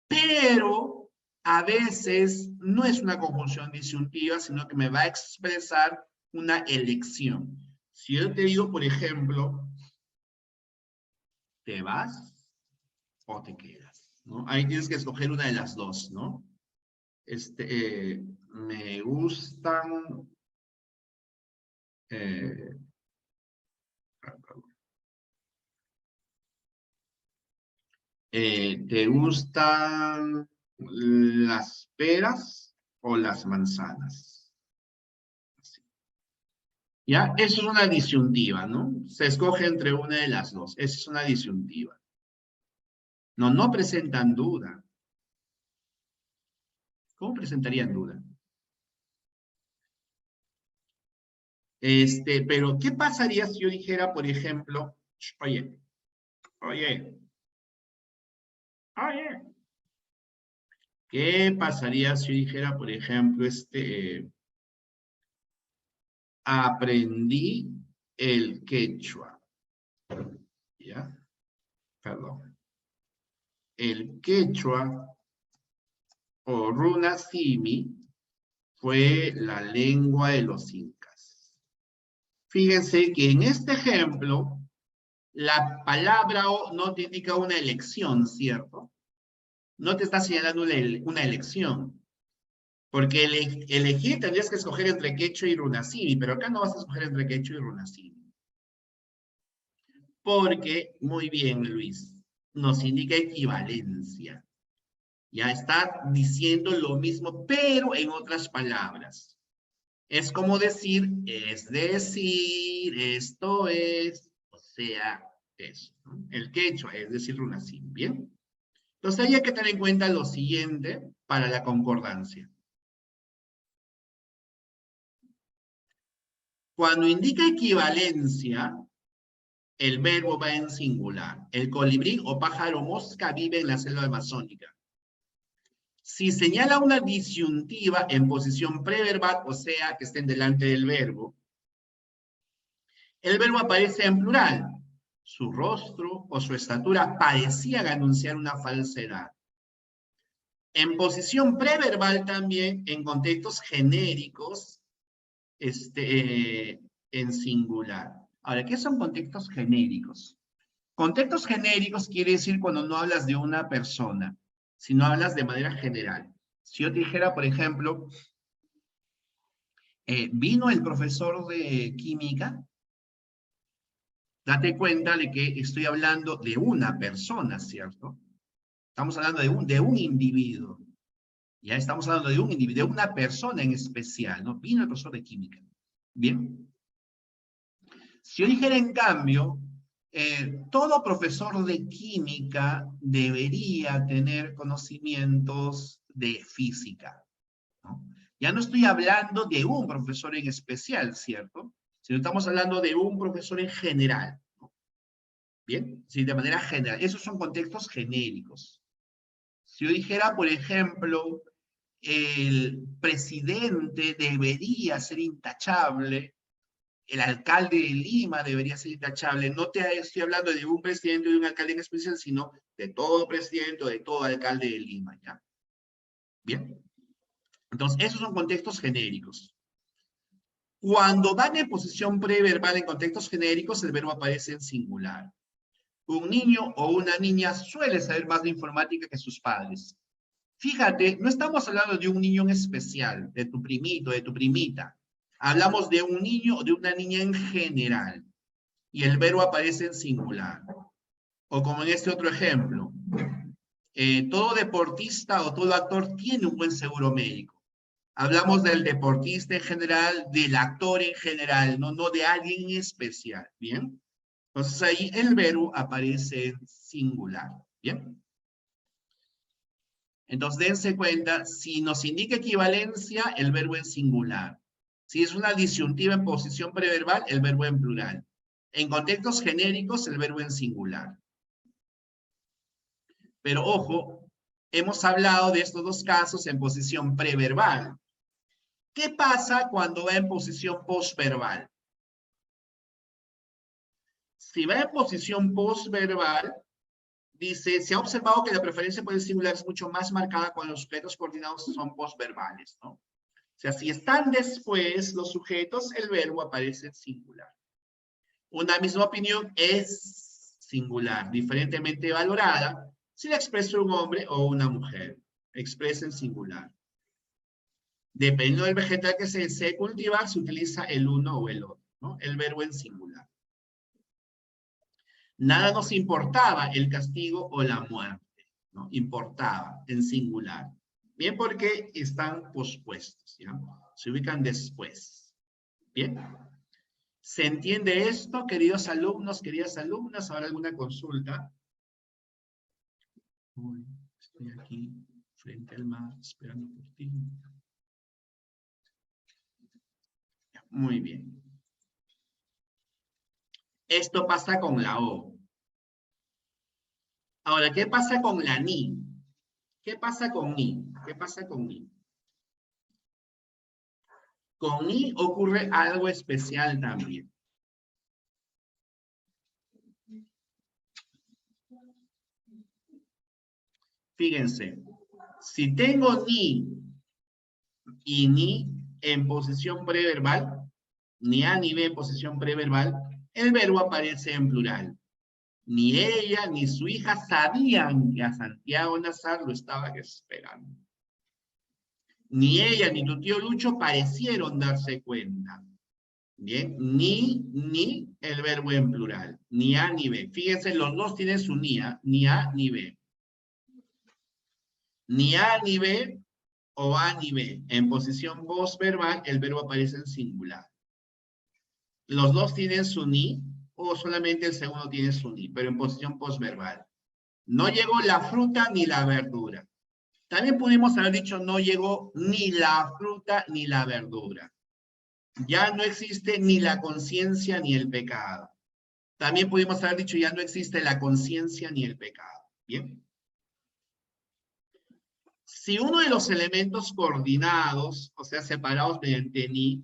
pero a veces no es una conjunción disyuntiva, sino que me va a expresar una elección. Si yo te digo, por ejemplo, ¿te vas o te quedas? ¿No? Ahí tienes que escoger una de las dos, ¿no? Me gustan ¿te gustan las peras o las manzanas? ¿Ya? Eso es una disyuntiva, ¿no? Se escoge entre una de las dos. Esa es una disyuntiva. No presentan duda. ¿Cómo presentarían duda? Pero, ¿qué pasaría si yo dijera, por ejemplo, oye, ¿qué pasaría si yo dijera, por ejemplo, aprendí el quechua? ¿Ya? Perdón. El quechua o runasimi fue la lengua de los incas. Fíjense que en este ejemplo, la palabra O no te indica una elección, ¿cierto? No te está señalando una elección. Porque elegir tendrías que escoger entre quechua y runasimi, pero acá no vas a escoger entre quechua y runasimi. Porque, muy bien, Luis, nos indica equivalencia. Ya está diciendo lo mismo, pero en otras palabras. Es como decir, es decir, esto es, o sea, eso, ¿no? El quechua, es decirlo así, ¿bien? Entonces ahí hay que tener en cuenta lo siguiente para la concordancia. Cuando indica equivalencia, el verbo va en singular. El colibrí o pájaro mosca vive en la selva amazónica. Si señala una disyuntiva en posición preverbal, o sea, que estén delante del verbo, el verbo aparece en plural. Su rostro o su estatura parecían anunciar una falsedad. En posición preverbal también, en contextos genéricos, en singular. Ahora, ¿qué son contextos genéricos? Contextos genéricos quiere decir cuando no hablas de una persona, sino hablas de manera general. Si yo te dijera, por ejemplo, vino el profesor de química, date cuenta de que estoy hablando de una persona, ¿cierto? Estamos hablando de un individuo. Ya estamos hablando de un individuo, de una persona en especial, ¿no? Vino el profesor de química. Bien. Si yo dijera, en cambio, todo profesor de química debería tener conocimientos de física, ¿no? Ya no estoy hablando de un profesor en especial, ¿cierto? Sino estamos hablando de un profesor en general, ¿no? Bien, sí, de manera general. Esos son contextos genéricos. Si yo dijera, por ejemplo, el presidente debería ser intachable, el alcalde de Lima debería ser intachable. No te estoy hablando de un presidente o de un alcalde en especial, sino de todo presidente o de todo alcalde de Lima, ¿ya? Bien. Entonces, esos son contextos genéricos. Cuando van en posición preverbal en contextos genéricos, el verbo aparece en singular. Un niño o una niña suele saber más de informática que sus padres. Fíjate, no estamos hablando de un niño en especial, de tu primito, de tu primita. Hablamos de un niño o de una niña en general. Y el verbo aparece en singular. O como en este otro ejemplo, todo deportista o todo actor tiene un buen seguro médico. Hablamos del deportista en general, del actor en general, no de alguien en especial, ¿bien? Entonces ahí el verbo aparece en singular, ¿bien? Entonces dense cuenta, si nos indica equivalencia, el verbo en singular. Si es una disyuntiva en posición preverbal, el verbo en plural. En contextos genéricos, el verbo en singular. Pero ojo, hemos hablado de estos dos casos en posición preverbal. ¿Qué pasa cuando va en posición postverbal? Si va en posición postverbal, dice, se ha observado que la preferencia por el singular es mucho más marcada cuando los sujetos coordinados son postverbales, ¿no? O sea, si están después los sujetos, el verbo aparece en singular. Una misma opinión es singular, diferentemente valorada, si la expresa un hombre o una mujer. Expresa en singular. Dependiendo del vegetal que se desee cultivar, se utiliza el uno o el otro, ¿no? El verbo en singular. Nada nos importaba el castigo o la muerte, ¿no? Importaba en singular. Bien, porque están pospuestos, ¿ya? Se ubican después. Bien. ¿Se entiende esto, queridos alumnos, queridas alumnas? ¿Habrá alguna consulta? Uy, estoy aquí frente al mar esperando por ti. Muy bien. Esto pasa con la O. Ahora, ¿qué pasa con la ni? ¿Qué pasa con ni? ¿Qué pasa con ni? Con ni ocurre algo especial también. Fíjense, si tengo ni y ni en posición preverbal, ni A ni B en posición preverbal, el verbo aparece en plural. Ni ella ni su hija sabían que a Santiago Nazar lo estaban esperando. Ni ella ni tu tío Lucho parecieron darse cuenta. Bien, ni el verbo en plural, ni A ni B. Fíjense, los dos tienen su ni A ni B. Ni A ni B o A ni B. En posición postverbal, el verbo aparece en singular. Los dos tienen su ni, o solamente el segundo tiene su ni, pero en posición postverbal. No llegó la fruta ni la verdura. También pudimos haber dicho no llegó ni la fruta ni la verdura. Ya no existe ni la conciencia ni el pecado. También pudimos haber dicho ya no existe la conciencia ni el pecado. Bien. Si uno de los elementos coordinados, o sea, separados mediante ni,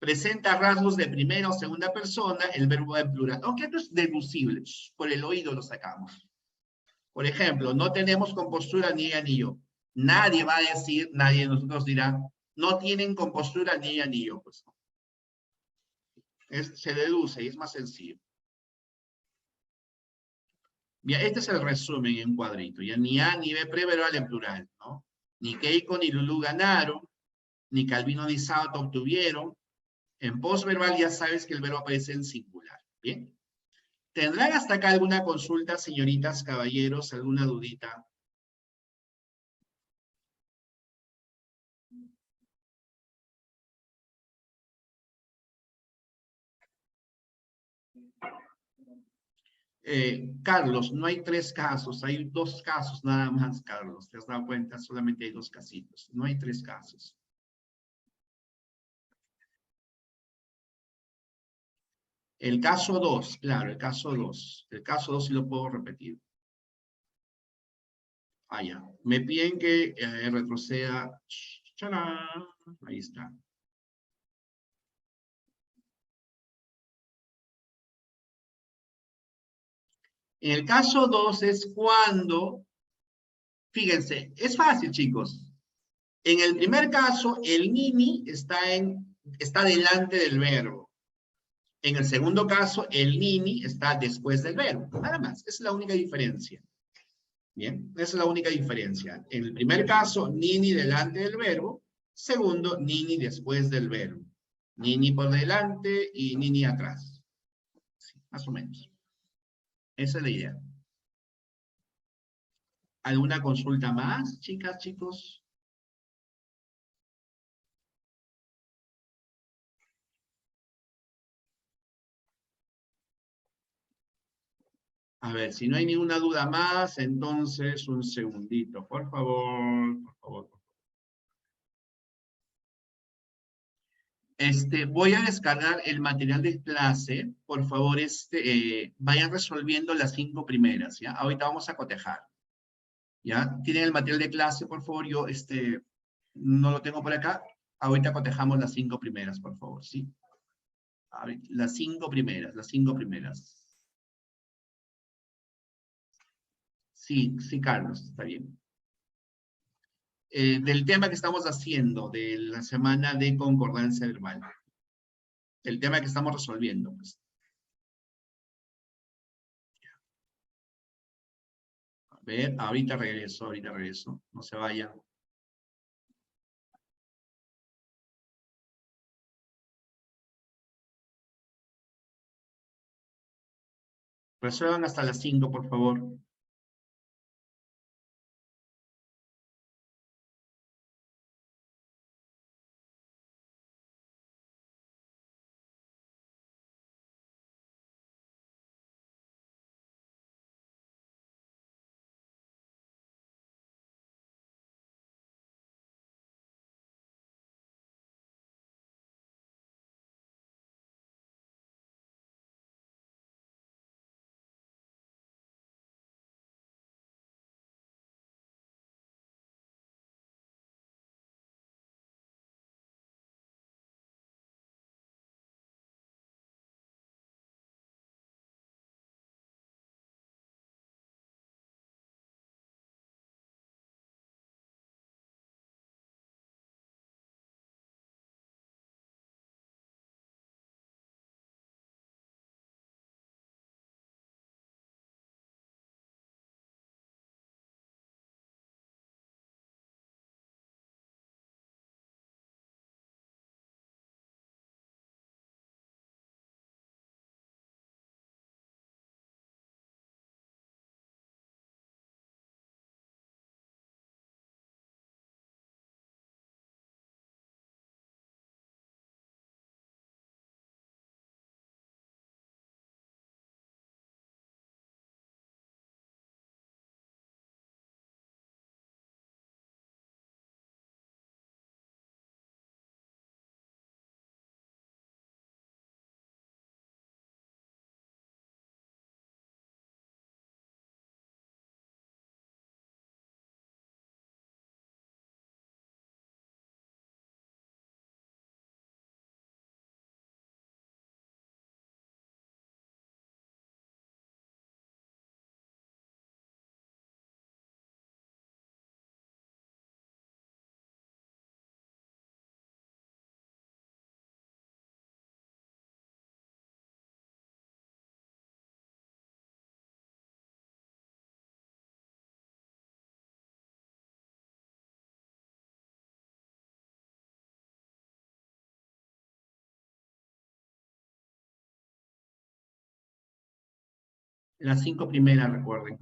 presenta rasgos de primera o segunda persona, el verbo va en plural. Aunque esto es deducible, por el oído lo sacamos. Por ejemplo, no tenemos compostura ni ella ni yo. Nadie va a decir, nadie de nosotros dirá, no tienen compostura ni ella ni yo. Pues, se deduce y es más sencillo. Bien, este es el resumen en cuadrito. Ya ni A ni B preverbal en plural, ¿no? Ni Keiko ni Lulú ganaron, ni Calvino ni Sábato obtuvieron. En postverbal ya sabes que el verbo aparece en singular. Bien. ¿Tendrán hasta acá alguna consulta, señoritas, caballeros, alguna dudita? Carlos, no hay 3 casos, hay 2 casos nada más, Carlos. ¿Te has dado cuenta? Solamente hay 2 casitos, no hay 3 casos. El caso 2, claro, el caso 2. El caso 2 sí lo puedo repetir. Ah, ya. Me piden que retroceda. ¡Charán! Ahí está. En el caso 2 es cuando, fíjense, es fácil, chicos. En el primer caso, el nini está delante del verbo. En el segundo caso, el nini está después del verbo. Nada más, esa es la única diferencia. Bien, esa es la única diferencia. En el primer caso, nini delante del verbo. Segundo, nini después del verbo. Nini por delante y nini atrás. Sí, más o menos. Esa es la idea. ¿Alguna consulta más, chicas, chicos? A ver, si no hay ninguna duda más, entonces un segundito, por favor, por favor. Voy a descargar el material de clase. Por favor, vayan resolviendo las 5 primeras, ¿ya? Ahorita vamos a cotejar, ¿ya? ¿Tienen el material de clase, por favor? Yo, no lo tengo por acá. Ahorita cotejamos las 5 primeras, por favor, ¿sí? A ver, las 5 primeras, las 5 primeras. Sí, sí, Carlos, está bien. Del tema que estamos haciendo, de la semana de concordancia verbal. El tema que estamos resolviendo, pues. A ver, ahorita regreso, no se vayan. Resuelvan hasta las 5, por favor. Las 5 primeras, recuerden.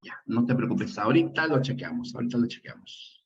Ya, no te preocupes, ahorita lo chequeamos, ahorita lo chequeamos.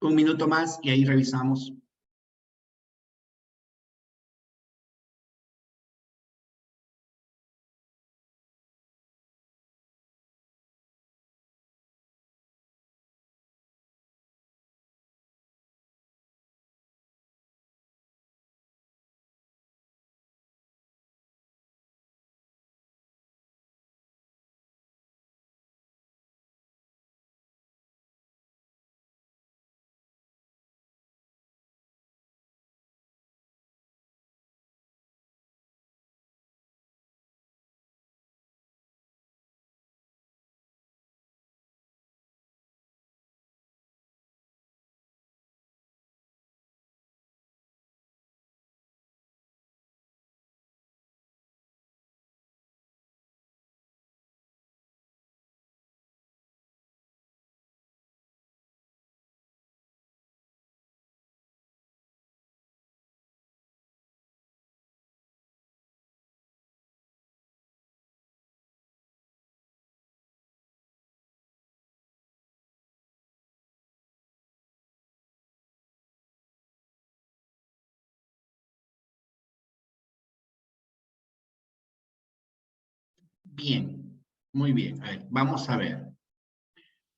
Un minuto más y ahí revisamos. Bien, muy bien. A ver, vamos a ver.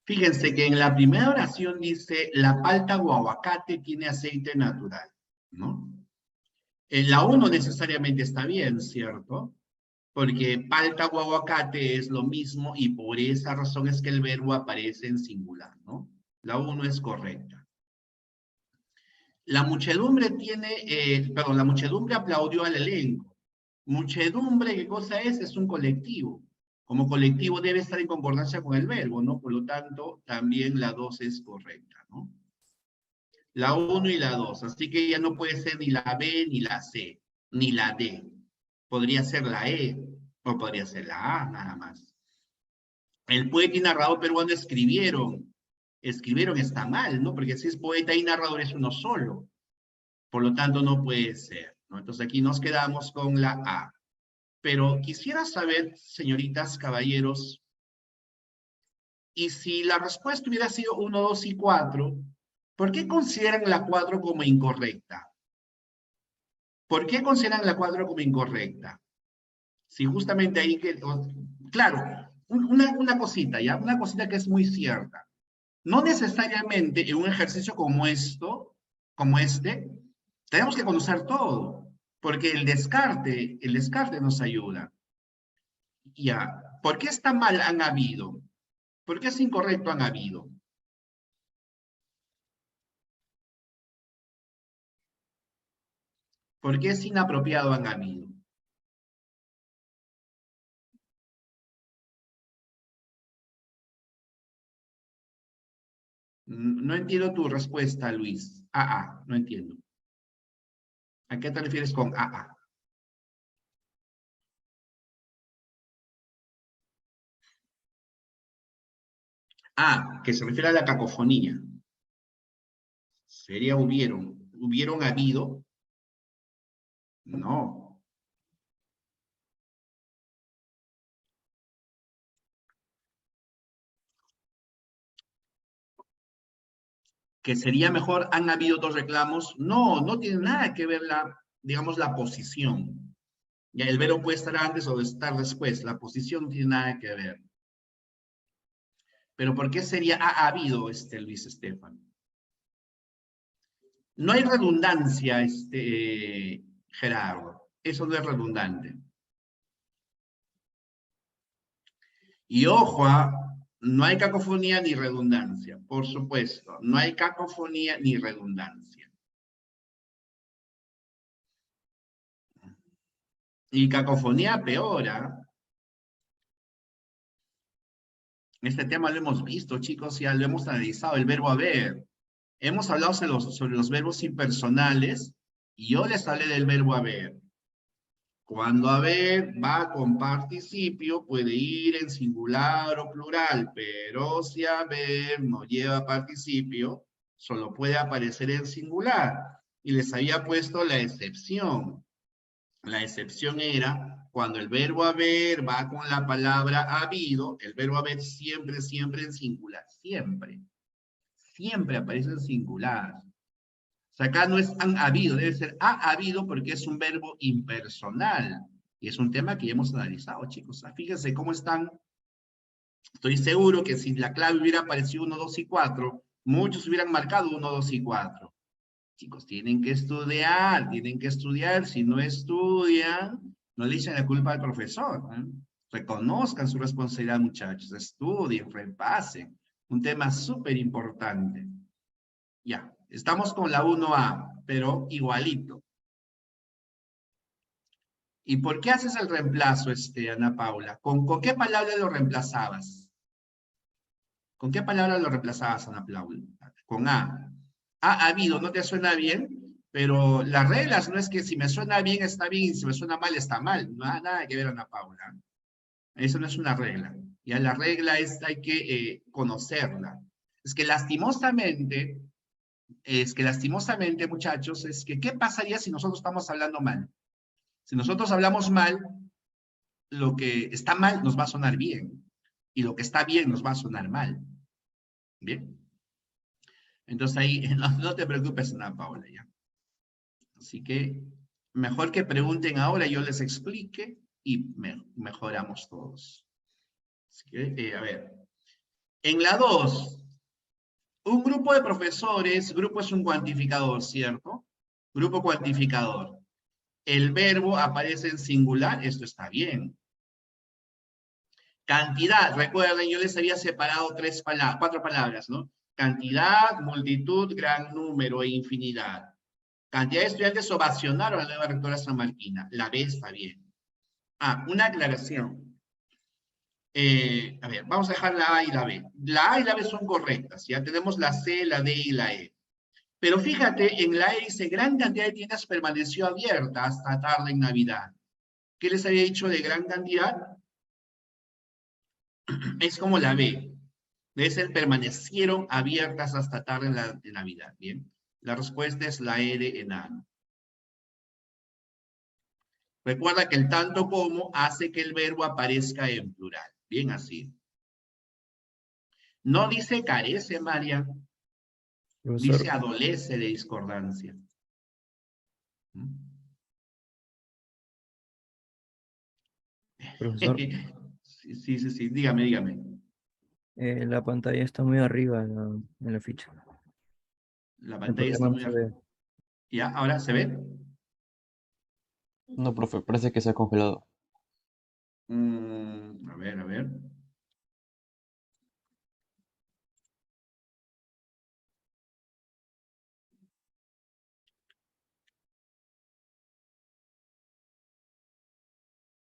Fíjense que en la primera oración dice, la palta o aguacate tiene aceite natural, ¿no? En la 1 necesariamente está bien, ¿cierto? Porque palta o aguacate es lo mismo y por esa razón es que el verbo aparece en singular, ¿no? La 1 es correcta. La muchedumbre la muchedumbre aplaudió al elenco. Muchedumbre, ¿qué cosa es? Es un colectivo. Como colectivo debe estar en concordancia con el verbo, ¿no? Por lo tanto, también la 2 es correcta, ¿no? La 1 y la 2. Así que ya no puede ser ni la B, ni la C, ni la D. Podría ser la E, o podría ser la A, nada más. El poeta y narrador peruano escribieron está mal, ¿no? Porque si es poeta y narrador es uno solo. Por lo tanto, no puede ser, ¿no? Entonces aquí nos quedamos con la A. Pero quisiera saber, señoritas, caballeros, y si la respuesta hubiera sido 1, 2 y 4, ¿por qué consideran la 4 como incorrecta? ¿Por qué consideran la 4 como incorrecta? Si justamente ahí que... Claro, una cosita, ¿ya? Una cosita que es muy cierta. No necesariamente en un ejercicio como este, tenemos que conocer todo, porque el descarte nos ayuda. Ya, ¿por qué está mal han habido? ¿Por qué es incorrecto han habido? ¿Por qué es inapropiado han habido? No entiendo tu respuesta, Luis. No entiendo. ¿A qué te refieres con AA? Que se refiere a la cacofonía. Sería hubieron. ¿Hubieron habido? No. ¿Que sería mejor han habido dos reclamos? No, no tiene nada que ver digamos, la posición. Ya el verbo puede estar antes o estar después. La posición no tiene nada que ver. Pero ¿por qué sería ha habido, Luis Estefan? No hay redundancia, Gerardo. Eso no es redundante. Y ojo, no hay cacofonía ni redundancia, por supuesto. No hay cacofonía ni redundancia. Y cacofonía peora. Este tema lo hemos visto, chicos, ya lo hemos analizado, el verbo haber. Hemos hablado sobre los verbos impersonales y yo les hablé del verbo haber. Cuando haber va con participio, puede ir en singular o plural, pero si haber no lleva participio, solo puede aparecer en singular. Y les había puesto la excepción. La excepción era cuando el verbo haber va con la palabra habido, el verbo haber siempre, siempre en singular, siempre. Siempre aparece en singular. O sea, acá no es han habido, debe ser ha habido porque es un verbo impersonal. Y es un tema que ya hemos analizado, chicos. Fíjense cómo están. Estoy seguro que si la clave hubiera aparecido 1, 2 y 4, muchos hubieran marcado 1, 2 y 4. Chicos, tienen que estudiar, tienen que estudiar. Si no estudian, no le echen la culpa al profesor, ¿eh? Reconozcan su responsabilidad, muchachos. Estudien, repasen. Un tema súper importante. Ya, estamos con la 1A, pero igualito. ¿Y por qué haces el reemplazo, Ana Paula? ¿Con qué palabra lo reemplazabas? ¿Con qué palabra lo reemplazabas, Ana Paula? Con A. Ha habido, no te suena bien, pero las reglas no es que si me suena bien está bien y si me suena mal está mal. No hay nada que ver, Ana Paula. Eso no es una regla. Ya la regla es, hay que conocerla. Es que lastimosamente, muchachos, es que ¿qué pasaría si nosotros estamos hablando mal? Si nosotros hablamos mal, lo que está mal nos va a sonar bien. Y lo que está bien nos va a sonar mal. ¿Bien? Entonces ahí, no te preocupes, Ana Paula, ya. Así que mejor que pregunten ahora, yo les explique y mejoramos todos. Así que, a ver. En la 2, un grupo de profesores, grupo es un cuantificador, ¿cierto? Grupo cuantificador. El verbo aparece en singular, esto está bien. Cantidad, recuerden, yo les había separado 4 palabras, ¿no? Cantidad, multitud, gran número e infinidad. Cantidad de estudiantes ovacionaron a la nueva rectora San Marquina. La B está bien. Una aclaración. A ver, vamos a dejar la A y la B. La A y la B son correctas. Ya tenemos la C, la D y la E. Pero fíjate, en la E dice, gran cantidad de tiendas permaneció abierta hasta tarde en Navidad. ¿Qué les había dicho de gran cantidad? Es como la B. Debe ser permanecieron abiertas hasta tarde de Navidad. Bien. La respuesta es la E de enano. Recuerda que el tanto como hace que el verbo aparezca en plural. Bien así. No dice carece, María. Profesor, Dice adolece de discordancia. profesor, Sí. Dígame. la pantalla está muy arriba en la ficha. La El pantalla está problema no muy... se ve. ¿Ya? ¿Ahora se ve? No, profe, parece que se ha congelado. A ver.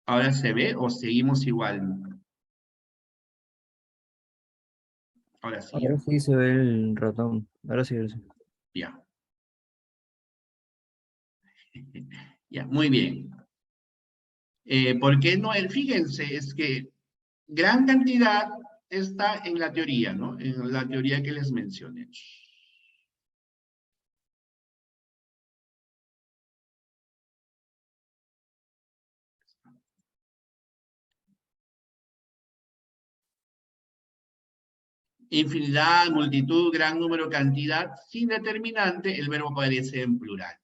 ¿Ahora se ve o seguimos igual? Ahora sí, ya. Ahora sí se ve el ratón. Ahora sí, ahora sí. Ya. Ya, muy bien. ¿Por qué no? Fíjense, es que gran cantidad está en la teoría, ¿no? En la teoría que les mencioné. Infinidad, multitud, gran número, cantidad, sin determinante, el verbo aparece en plural.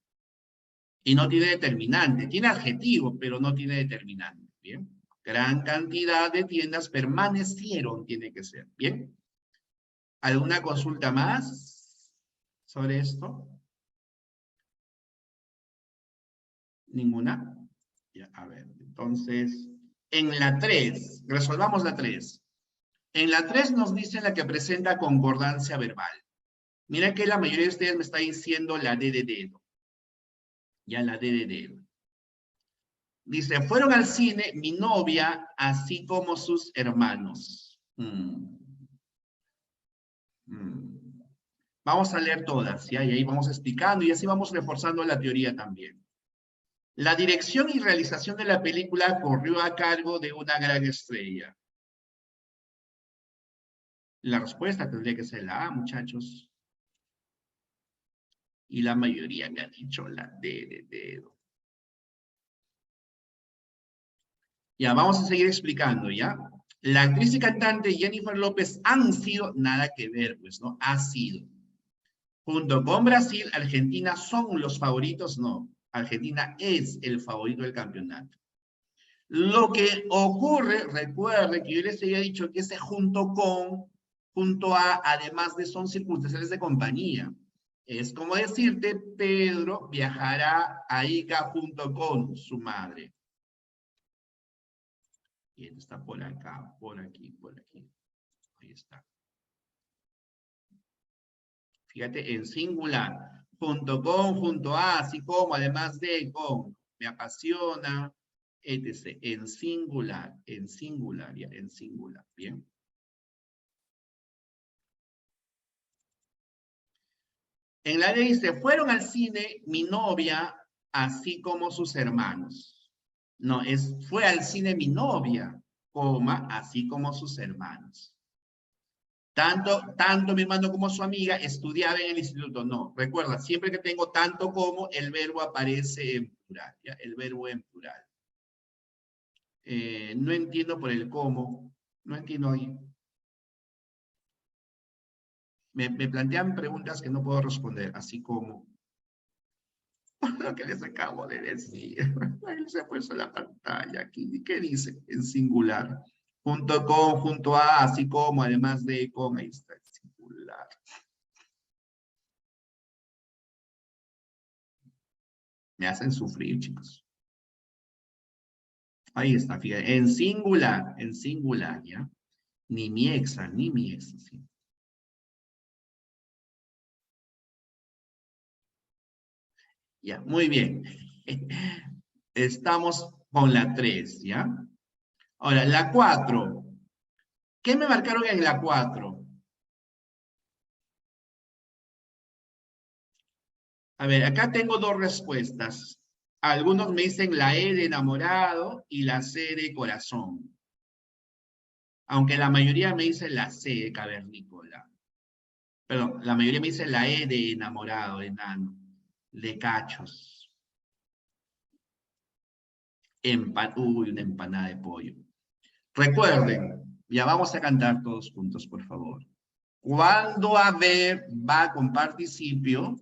Y no tiene determinante, tiene adjetivo, pero no tiene determinante, ¿bien? Gran cantidad de tiendas permanecieron, tiene que ser, ¿bien? ¿Alguna consulta más sobre esto? ¿Ninguna? Ya, a ver, entonces, en la 3, resolvamos la 3. En la 3 nos dice la que presenta concordancia verbal. Mira que la mayoría de ustedes me está diciendo la D de dedo. Ya la D de dedo. Dice, fueron al cine mi novia, así como sus hermanos. Vamos a leer todas, ¿ya? Y ahí vamos explicando y así vamos reforzando la teoría también. La dirección y realización de la película corrió a cargo de una gran estrella. La respuesta tendría que ser la A, muchachos. Y la mayoría me ha dicho la D de dedo. Ya, vamos a seguir explicando, ¿ya? La actriz y cantante Jennifer López han sido, nada que ver, pues, ¿no? Ha sido. Junto con Brasil, Argentina son los favoritos, no. Argentina es el favorito del campeonato. Lo que ocurre, recuerde que yo les había dicho que ese junto a, además de son circunstanciales de compañía. Es como decirte, Pedro viajará a Ica junto con su madre. Y él está por acá, por aquí, por aquí. Ahí está. Fíjate, en singular. Junto con, junto a, así como, además de, con. Me apasiona, etc. En singular, ya, en singular. Bien. En la ley dice, fueron al cine mi novia, así como sus hermanos. No, fue al cine mi novia, coma, así como sus hermanos. Tanto mi hermano como su amiga estudiaban en el instituto. No, recuerda, siempre que tengo tanto como, el verbo aparece en plural, ¿ya? El verbo en plural. No entiendo por el cómo, no entiendo ahí. Me plantean preguntas que no puedo responder, así como lo que les acabo de decir. Él se ha puesto en la pantalla aquí. ¿Qué dice? En singular. Junto con, junto a, así como, además de, con, ahí está, en singular. Me hacen sufrir, chicos. Ahí está, fíjate, en singular, ¿ya? Ni mi exa, ¿sí? Ya, muy bien. Estamos con la 3, ¿ya? Ahora, la 4. ¿Qué me marcaron en la 4? A ver, acá tengo dos respuestas. Algunos me dicen la E de enamorado y la C de corazón. Aunque la mayoría me dice la C de cavernícola. Perdón, la mayoría me dice la E de enamorado, enano. De cachos. Uy, una empanada de pollo. Recuerden, ya vamos a cantar todos juntos, por favor. Cuando haber va con participio,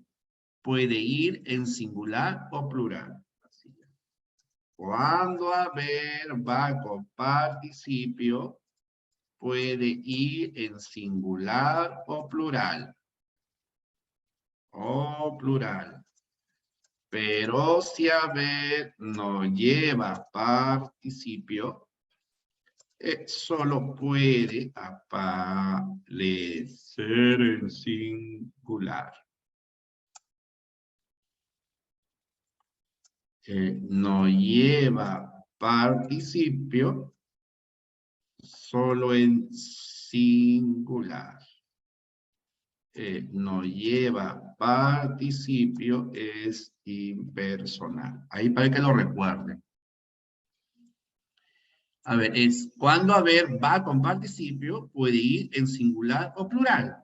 puede ir en singular o plural. Cuando haber va con participio, puede ir en singular o plural. O plural. Pero si haber no lleva participio, solo puede aparecer en singular. No lleva participio, solo en singular. No lleva participio, es impersonal. Ahí para que lo recuerden. A ver, es cuando haber va con participio, puede ir en singular o plural.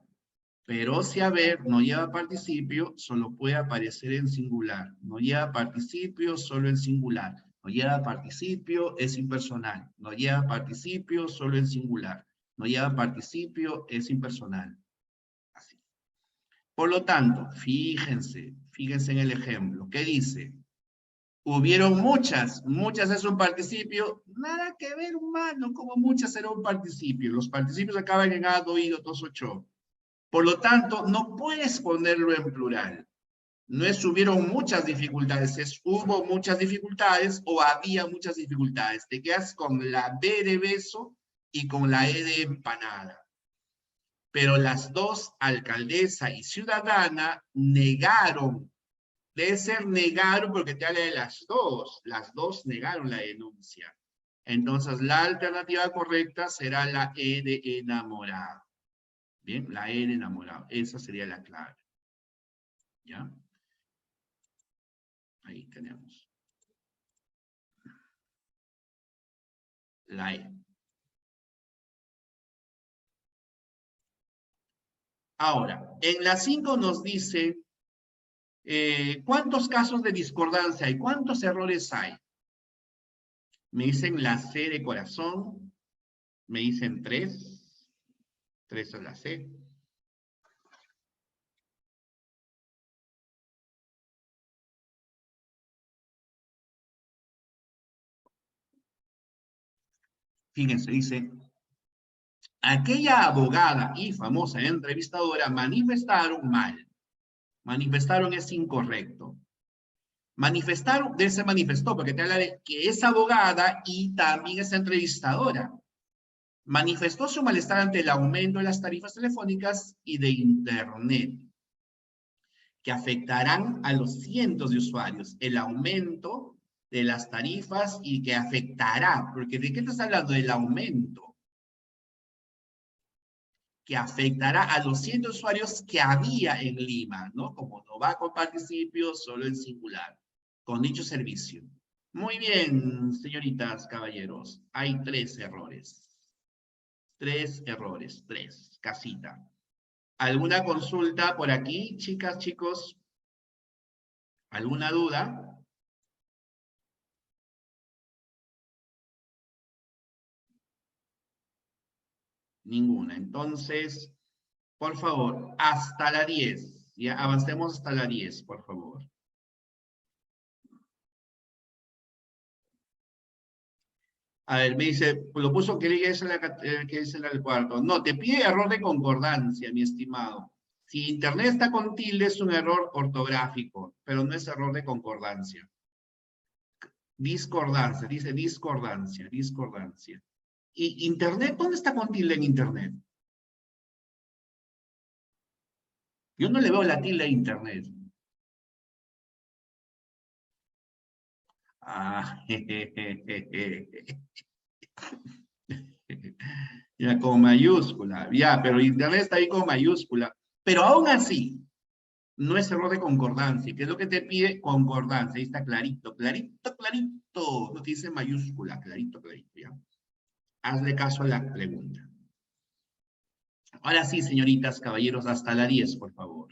Pero si haber no lleva participio, solo puede aparecer en singular. No lleva participio, solo en singular. No lleva participio, es impersonal. No lleva participio, solo en singular. No lleva participio, es impersonal. Así. Por lo tanto, fíjense en el ejemplo. ¿Qué dice? Hubieron muchas es un participio. Nada que ver, humano, como muchas será un participio. Los participios acaban en ado, ido, tos, ocho. Por lo tanto, no puedes ponerlo en plural. No es hubieron muchas dificultades, es hubo muchas dificultades o había muchas dificultades. Te quedas con la B de beso y con la E de empanada. Pero las dos, alcaldesa y ciudadana, negaron. Debe ser negaron porque te habla de las dos. Las dos negaron la denuncia. Entonces, la alternativa correcta será la E de enamorado. Bien, la E de enamorado. Esa sería la clave. ¿Ya? Ahí tenemos. La E. Ahora, en la 5 nos dice ¿cuántos casos de discordancia hay? ¿Cuántos errores hay? Me dicen la C de corazón. Me dicen 3. 3 es la C. Fíjense, dice, aquella abogada y famosa entrevistadora manifestaron mal. Manifestaron es incorrecto. Manifestaron, de se manifestó, porque te habla de que es abogada y también es entrevistadora. Manifestó su malestar ante el aumento de las tarifas telefónicas y de Internet, que afectarán a los cientos de usuarios. El aumento de las tarifas y que afectará, porque ¿de qué estás hablando? Del aumento. Que afectará a los cientos de usuarios que había en Lima, ¿no? Como no va con participio, solo en singular, con dicho servicio. Muy bien, señoritas, caballeros. Hay 3 errores. 3 errores, 3, casita. ¿Alguna consulta por aquí, chicas, chicos? ¿Alguna duda? Ninguna. Entonces, por favor, hasta la 10. Ya avancemos hasta la 10, por favor. A ver, me dice, lo puso que es que es el cuarto. No, te pide error de concordancia, mi estimado. Si internet está con tilde es un error ortográfico, pero no es error de concordancia. Discordancia, dice discordancia, discordancia. ¿Y internet? ¿Dónde está con tilde en internet? Yo no le veo la tilde a internet. Ah, ya con mayúscula, ya, pero internet está ahí con mayúscula. Pero aún así, no es error de concordancia. ¿Qué es lo que te pide? Concordancia. Ahí está clarito, clarito, clarito. No te dice mayúscula, clarito, clarito, ya. Hazle caso a la pregunta. Ahora sí, señoritas, caballeros, hasta la 10, por favor.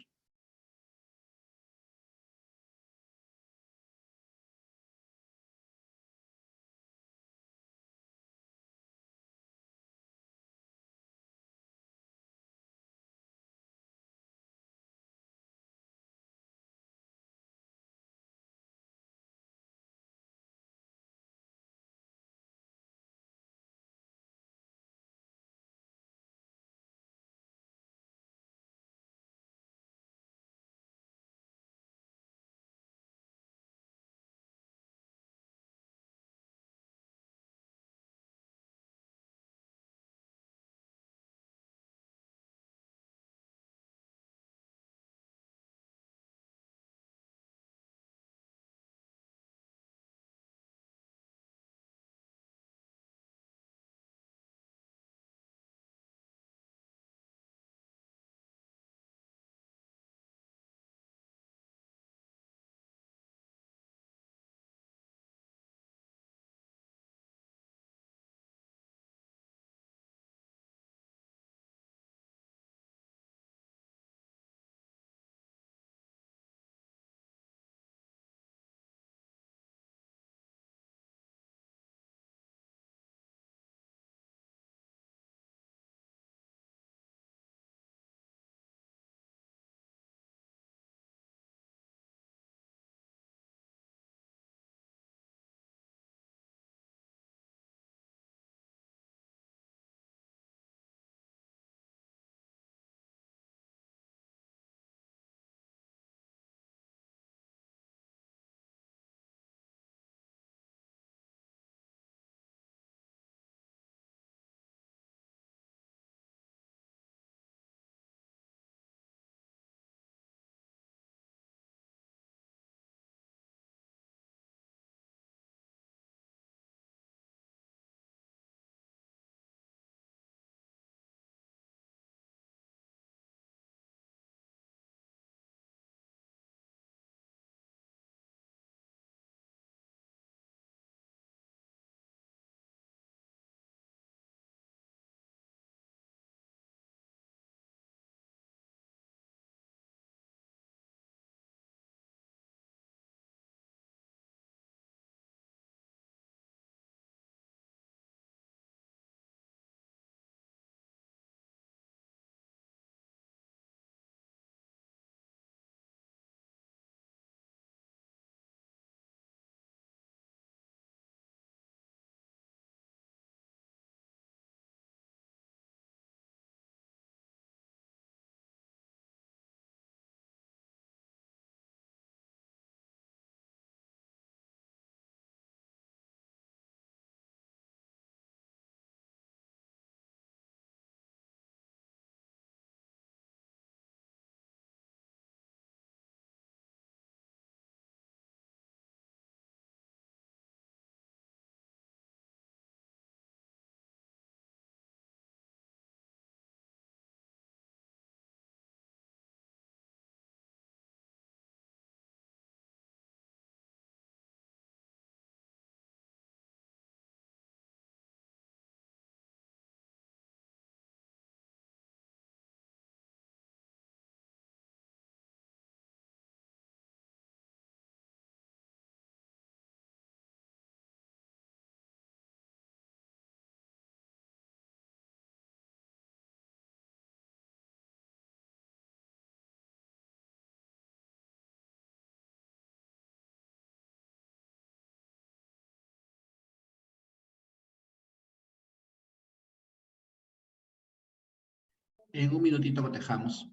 En un minutito cotejamos.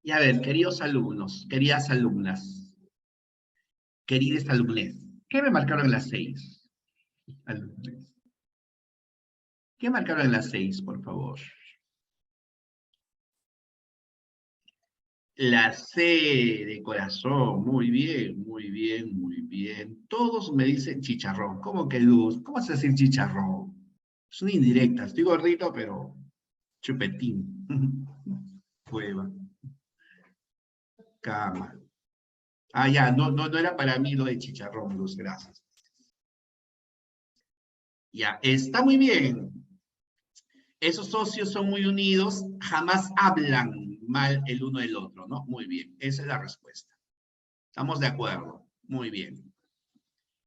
Y a ver, queridos alumnos, queridas alumnas, queridos alumnes, ¿qué me marcaron las 6? Alumnes. ¿Qué marcaron las 6, por favor? La C de corazón, muy bien, muy bien, muy bien. Todos me dicen chicharrón. ¿Cómo que luz? ¿Cómo se dice chicharrón? Es una indirecta. Estoy gordito, pero chupetín. Cueva. Cama. Ah, ya, no era para mí lo de chicharrón, Luz, gracias. Ya, está muy bien. Esos socios son muy unidos, jamás hablan mal el uno del otro, ¿no? Muy bien, esa es la respuesta. Estamos de acuerdo, muy bien.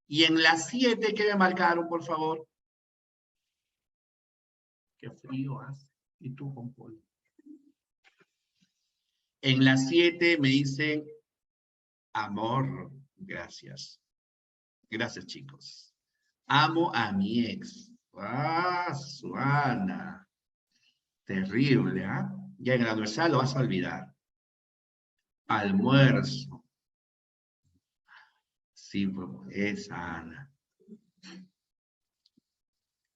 Y en las 7, ¿qué me marcaron, por favor? Qué frío hace. ¿Y tú, con Polo? En las 7 me dicen amor. Gracias. Gracias, chicos. Amo a mi ex. Ah, Suana. Terrible, ¿ah? Ya en la universal lo vas a olvidar. Almuerzo. Sí, pues, es Ana.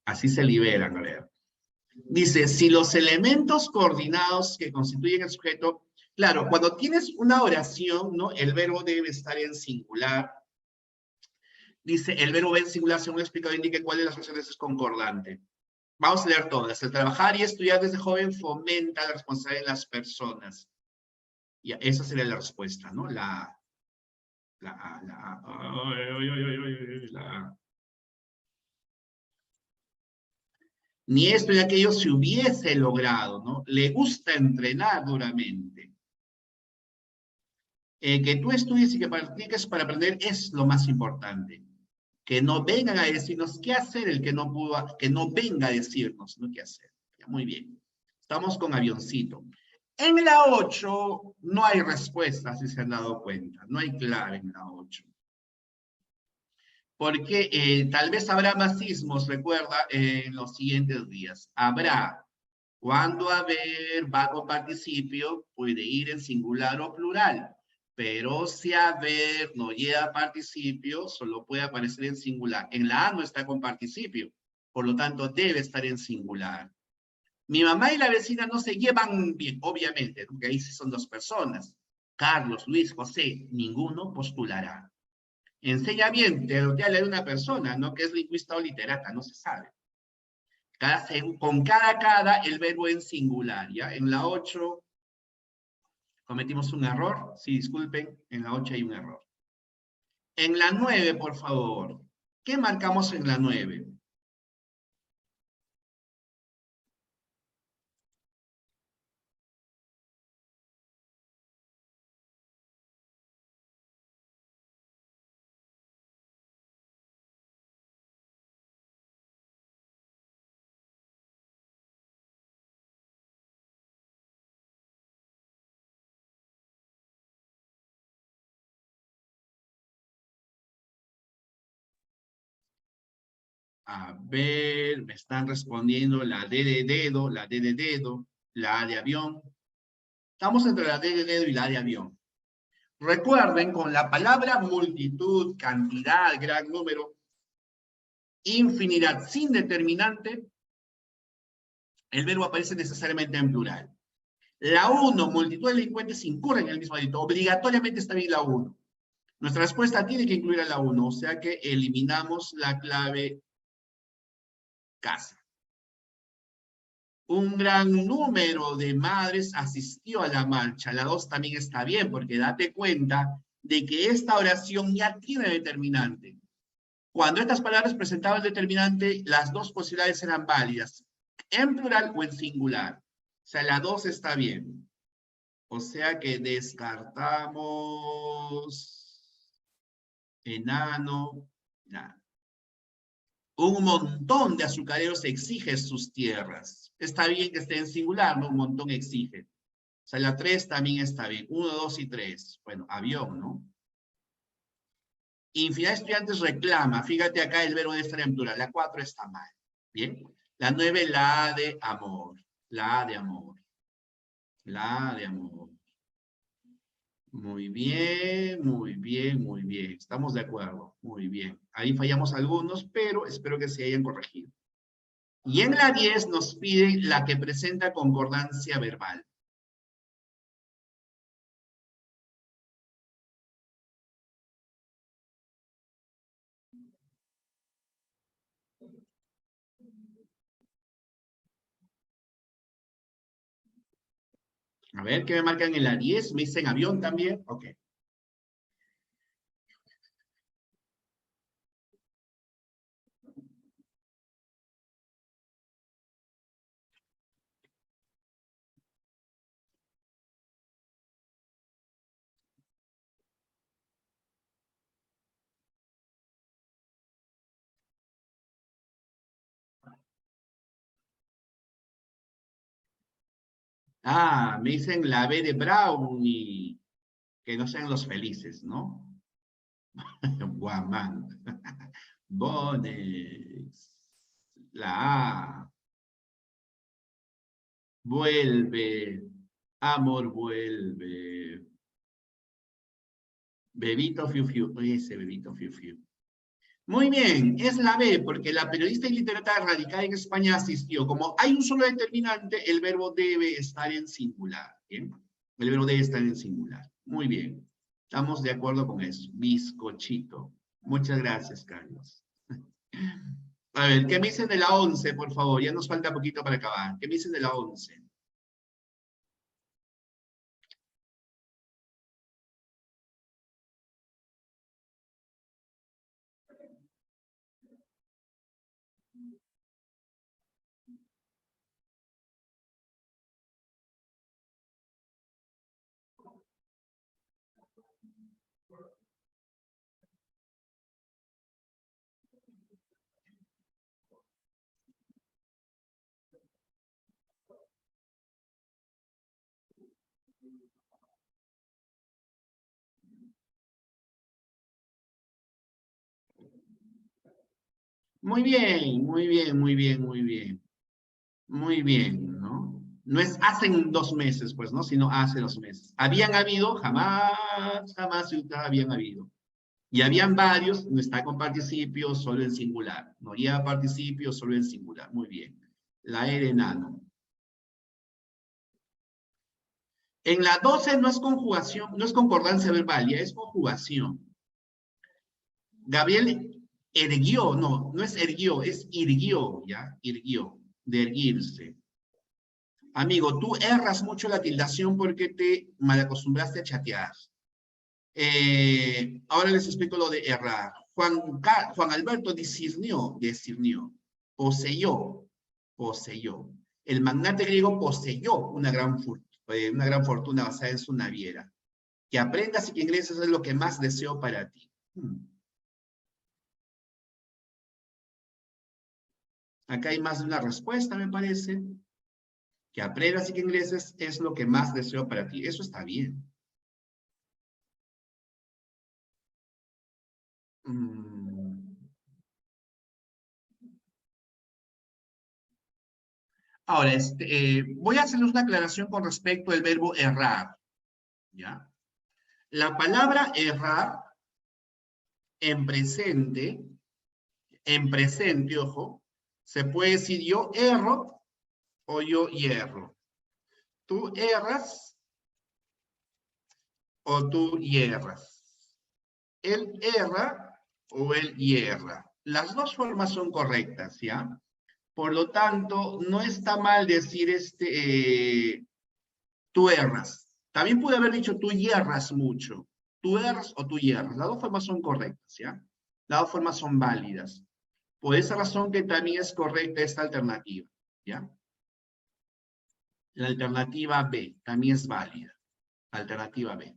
Así se liberan, a ver. Dice, si los elementos coordinados que constituyen el sujeto, claro, cuando tienes una oración, ¿no? El verbo debe estar en singular. Dice, el verbo en singular, según el explicado, indica cuál de las oraciones es concordante. Vamos a leer todas. El trabajar y estudiar desde joven fomenta la responsabilidad en las personas. Y esa sería la respuesta, ¿no? Ni esto ni aquello se hubiese logrado, ¿no? Le gusta entrenar duramente. Que tú estudies y que practiques para aprender es lo más importante. Que no vengan a decirnos qué hacer el que no pudo, que no venga a decirnos, ¿no? Qué hacer. Ya, muy bien. Estamos con avioncito. En la 8 no hay respuesta, si se han dado cuenta. No hay clave en la 8. Porque tal vez habrá más sismos, recuerda, en los siguientes días. Habrá. Cuando haber va con participio, puede ir en singular o plural. Pero si haber no lleva participio, solo puede aparecer en singular. En la A no está con participio. Por lo tanto, debe estar en singular. Mi mamá y la vecina no se llevan bien, obviamente, porque ahí sí son dos personas. Carlos, Luis, José, ninguno postulará. Enseña bien, te lo de una persona, no que es lingüista o literata, no se sabe. Con cada, el verbo en singular, ¿ya? En la 8 cometimos un error, sí, disculpen, en la 8 hay un error. En la 9, por favor, ¿qué marcamos en la 9? A ver, me están respondiendo la D de dedo, la D de dedo, la A de avión. Estamos entre la D de dedo y la A de avión. Recuerden, con la palabra multitud, cantidad, gran número, infinidad sin determinante, el verbo aparece necesariamente en plural. La 1, multitud de delincuentes incurren en el mismo delito. Obligatoriamente está bien la 1. Nuestra respuesta tiene que incluir a la 1, o sea que eliminamos la clave casa. Un gran número de madres asistió a la marcha. La 2 también está bien, porque date cuenta de que esta oración ya tiene determinante. Cuando estas palabras presentaban determinante, las dos posibilidades eran válidas, en plural o en singular. O sea, la 2 está bien. O sea que descartamos enano. Nada. Un montón de azucareros exige sus tierras. Está bien que esté en singular, ¿no? Un montón exige. O sea, la 3 también está bien. 1, 2 y 3. Bueno, avión, ¿no? Infinidad de estudiantes reclama. Fíjate acá el verbo de estar en plural. La 4 está mal. Bien. La 9, la de amor. La de amor. La de amor. Muy bien, muy bien, muy bien. Estamos de acuerdo. Muy bien. Ahí fallamos algunos, pero espero que se hayan corregido. Y en la 10 nos piden la que presenta concordancia verbal. A ver, ¿qué me marcan en la 10? ¿Me dicen avión también? Ok. Ah, me dicen la B de Brownie. Que no sean los felices, ¿no? Guamán. Bones. La A. Vuelve. Amor vuelve. Bebito fiu fiu. Ese bebito fiu fiu. Muy bien, es la B, porque la periodista y literata radicada en España asistió. Como hay un solo determinante, el verbo debe estar en singular. ¿Bien? El verbo debe estar en singular. Muy bien. Estamos de acuerdo con eso. Bizcochito. Muchas gracias, Carlos. A ver, ¿qué me dicen de la 11, por favor? Ya nos falta poquito para acabar. ¿Qué me dicen de la 11? Muy bien, muy bien, muy bien, muy bien. Muy bien, ¿no? No es hace 2 meses, pues, ¿no? Sino hace 2 meses. ¿Habían habido? Jamás, jamás habían habido. Y habían varios, no está con participio, solo en singular. No lleva participio, solo en singular. Muy bien. La E de enano. En la 12 no es conjugación, no es concordancia verbal, ya es conjugación. Gabriel erguió, no, no es erguió, es irguió, ¿ya? Irguió, de erguirse. Amigo, tú erras mucho la tildación porque te malacostumbraste a chatear. Ahora les explico lo de errar. Juan Alberto discernió, poseyó. El magnate griego poseyó una gran fortuna basada en su naviera. Que aprendas y que ingreses es lo que más deseo para ti. Acá hay más de una respuesta, me parece. Que aprendas y que ingreses es lo que más deseo para ti. Eso está bien. Ahora, voy a hacerles una aclaración con respecto al verbo errar. ¿Ya? La palabra errar en presente, ojo, se puede decir yo erro o yo hierro. Tú erras o tú hierras. Él erra o él hierra. Las dos formas son correctas, ¿ya? Por lo tanto, no está mal decir tú erras. También pude haber dicho tú hierras mucho. Tú erras o tú hierras. Las dos formas son correctas, ¿ya? Las dos formas son válidas. Por esa razón que también es correcta esta alternativa, ¿ya? La alternativa B también es válida. Alternativa B.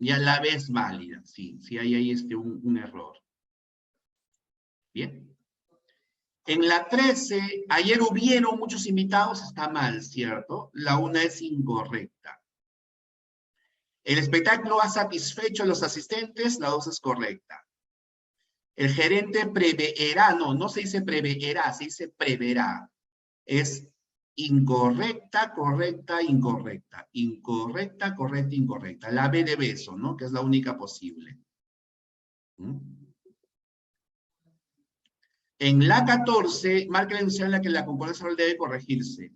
Ya la B es válida, sí. Sí hay ahí un error. Bien. En la 13, ayer hubieron muchos invitados, está mal, ¿cierto? La una es incorrecta. El espectáculo ha satisfecho a los asistentes, la 2 es correcta. El gerente preverá, no se dice preverá, se dice preverá. Es incorrecta, correcta, incorrecta. Incorrecta, correcta, incorrecta. La B de beso, ¿no? Que es la única posible. ¿Mm? En la 14, marca la enunciado en la que la concordancia oral debe corregirse.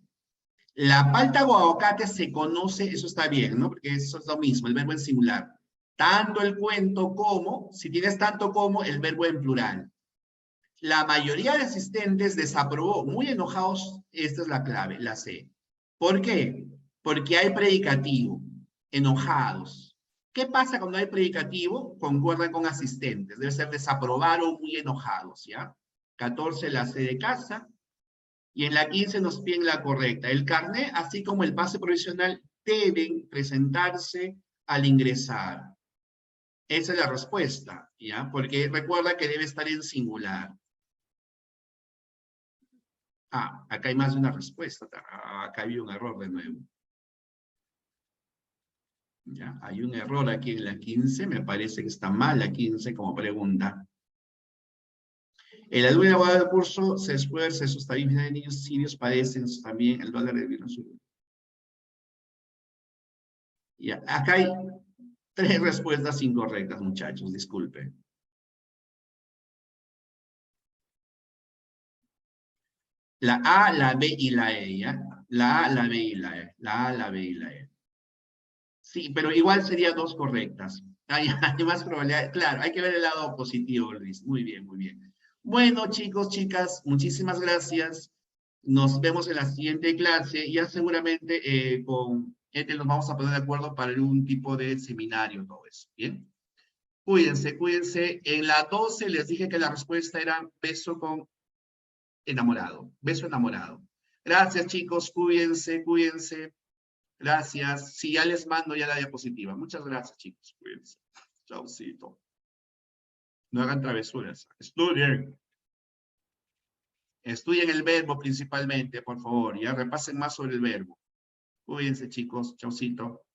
La palta o aguacate se conoce, eso está bien, ¿no? Porque eso es lo mismo, el verbo en singular. Tanto el cuento como, si tienes tanto como, el verbo en plural. La mayoría de asistentes desaprobó, muy enojados, esta es la clave, la C. ¿Por qué? Porque hay predicativo, enojados. ¿Qué pasa cuando hay predicativo? Concuerdan con asistentes, debe ser desaprobaron, muy enojados, ¿ya? 14 la C de casa. Y en la 15 nos piden la correcta. El carnet, así como el pase provisional, deben presentarse al ingresar. Esa es la respuesta, ¿ya? Porque recuerda que debe estar en singular. Ah, acá hay más de una respuesta. Acá hay un error de nuevo. ¿Ya? Hay un error aquí en la 15. Me parece que está mal la 15 como pregunta. El alumno abogado del curso se esfuerza, sus tarifas de niños sirios padecen también el dólar de virus. Ya, acá hay 3 respuestas incorrectas, muchachos, disculpen. La A, la B y la E, ¿ya? La A, la B y la E. La A, la B y la E. Sí, pero igual sería 2 correctas. Hay más probabilidad. Claro, hay que ver el lado positivo, Luis. Muy bien, muy bien. Bueno, chicos, chicas, muchísimas gracias. Nos vemos en la siguiente clase. Ya seguramente con nos vamos a poner de acuerdo para un tipo de seminario, todo eso. ¿Bien? Cuídense, cuídense. En la 12 les dije que la respuesta era beso con enamorado. Beso enamorado. Gracias, chicos. Cuídense, cuídense. Gracias. Sí, ya les mando ya la diapositiva. Muchas gracias, chicos. Cuídense. Chaucito. No hagan travesuras. Estudien. Estudien el verbo principalmente, por favor. Ya repasen más sobre el verbo. Cuídense, chicos. Chaucito.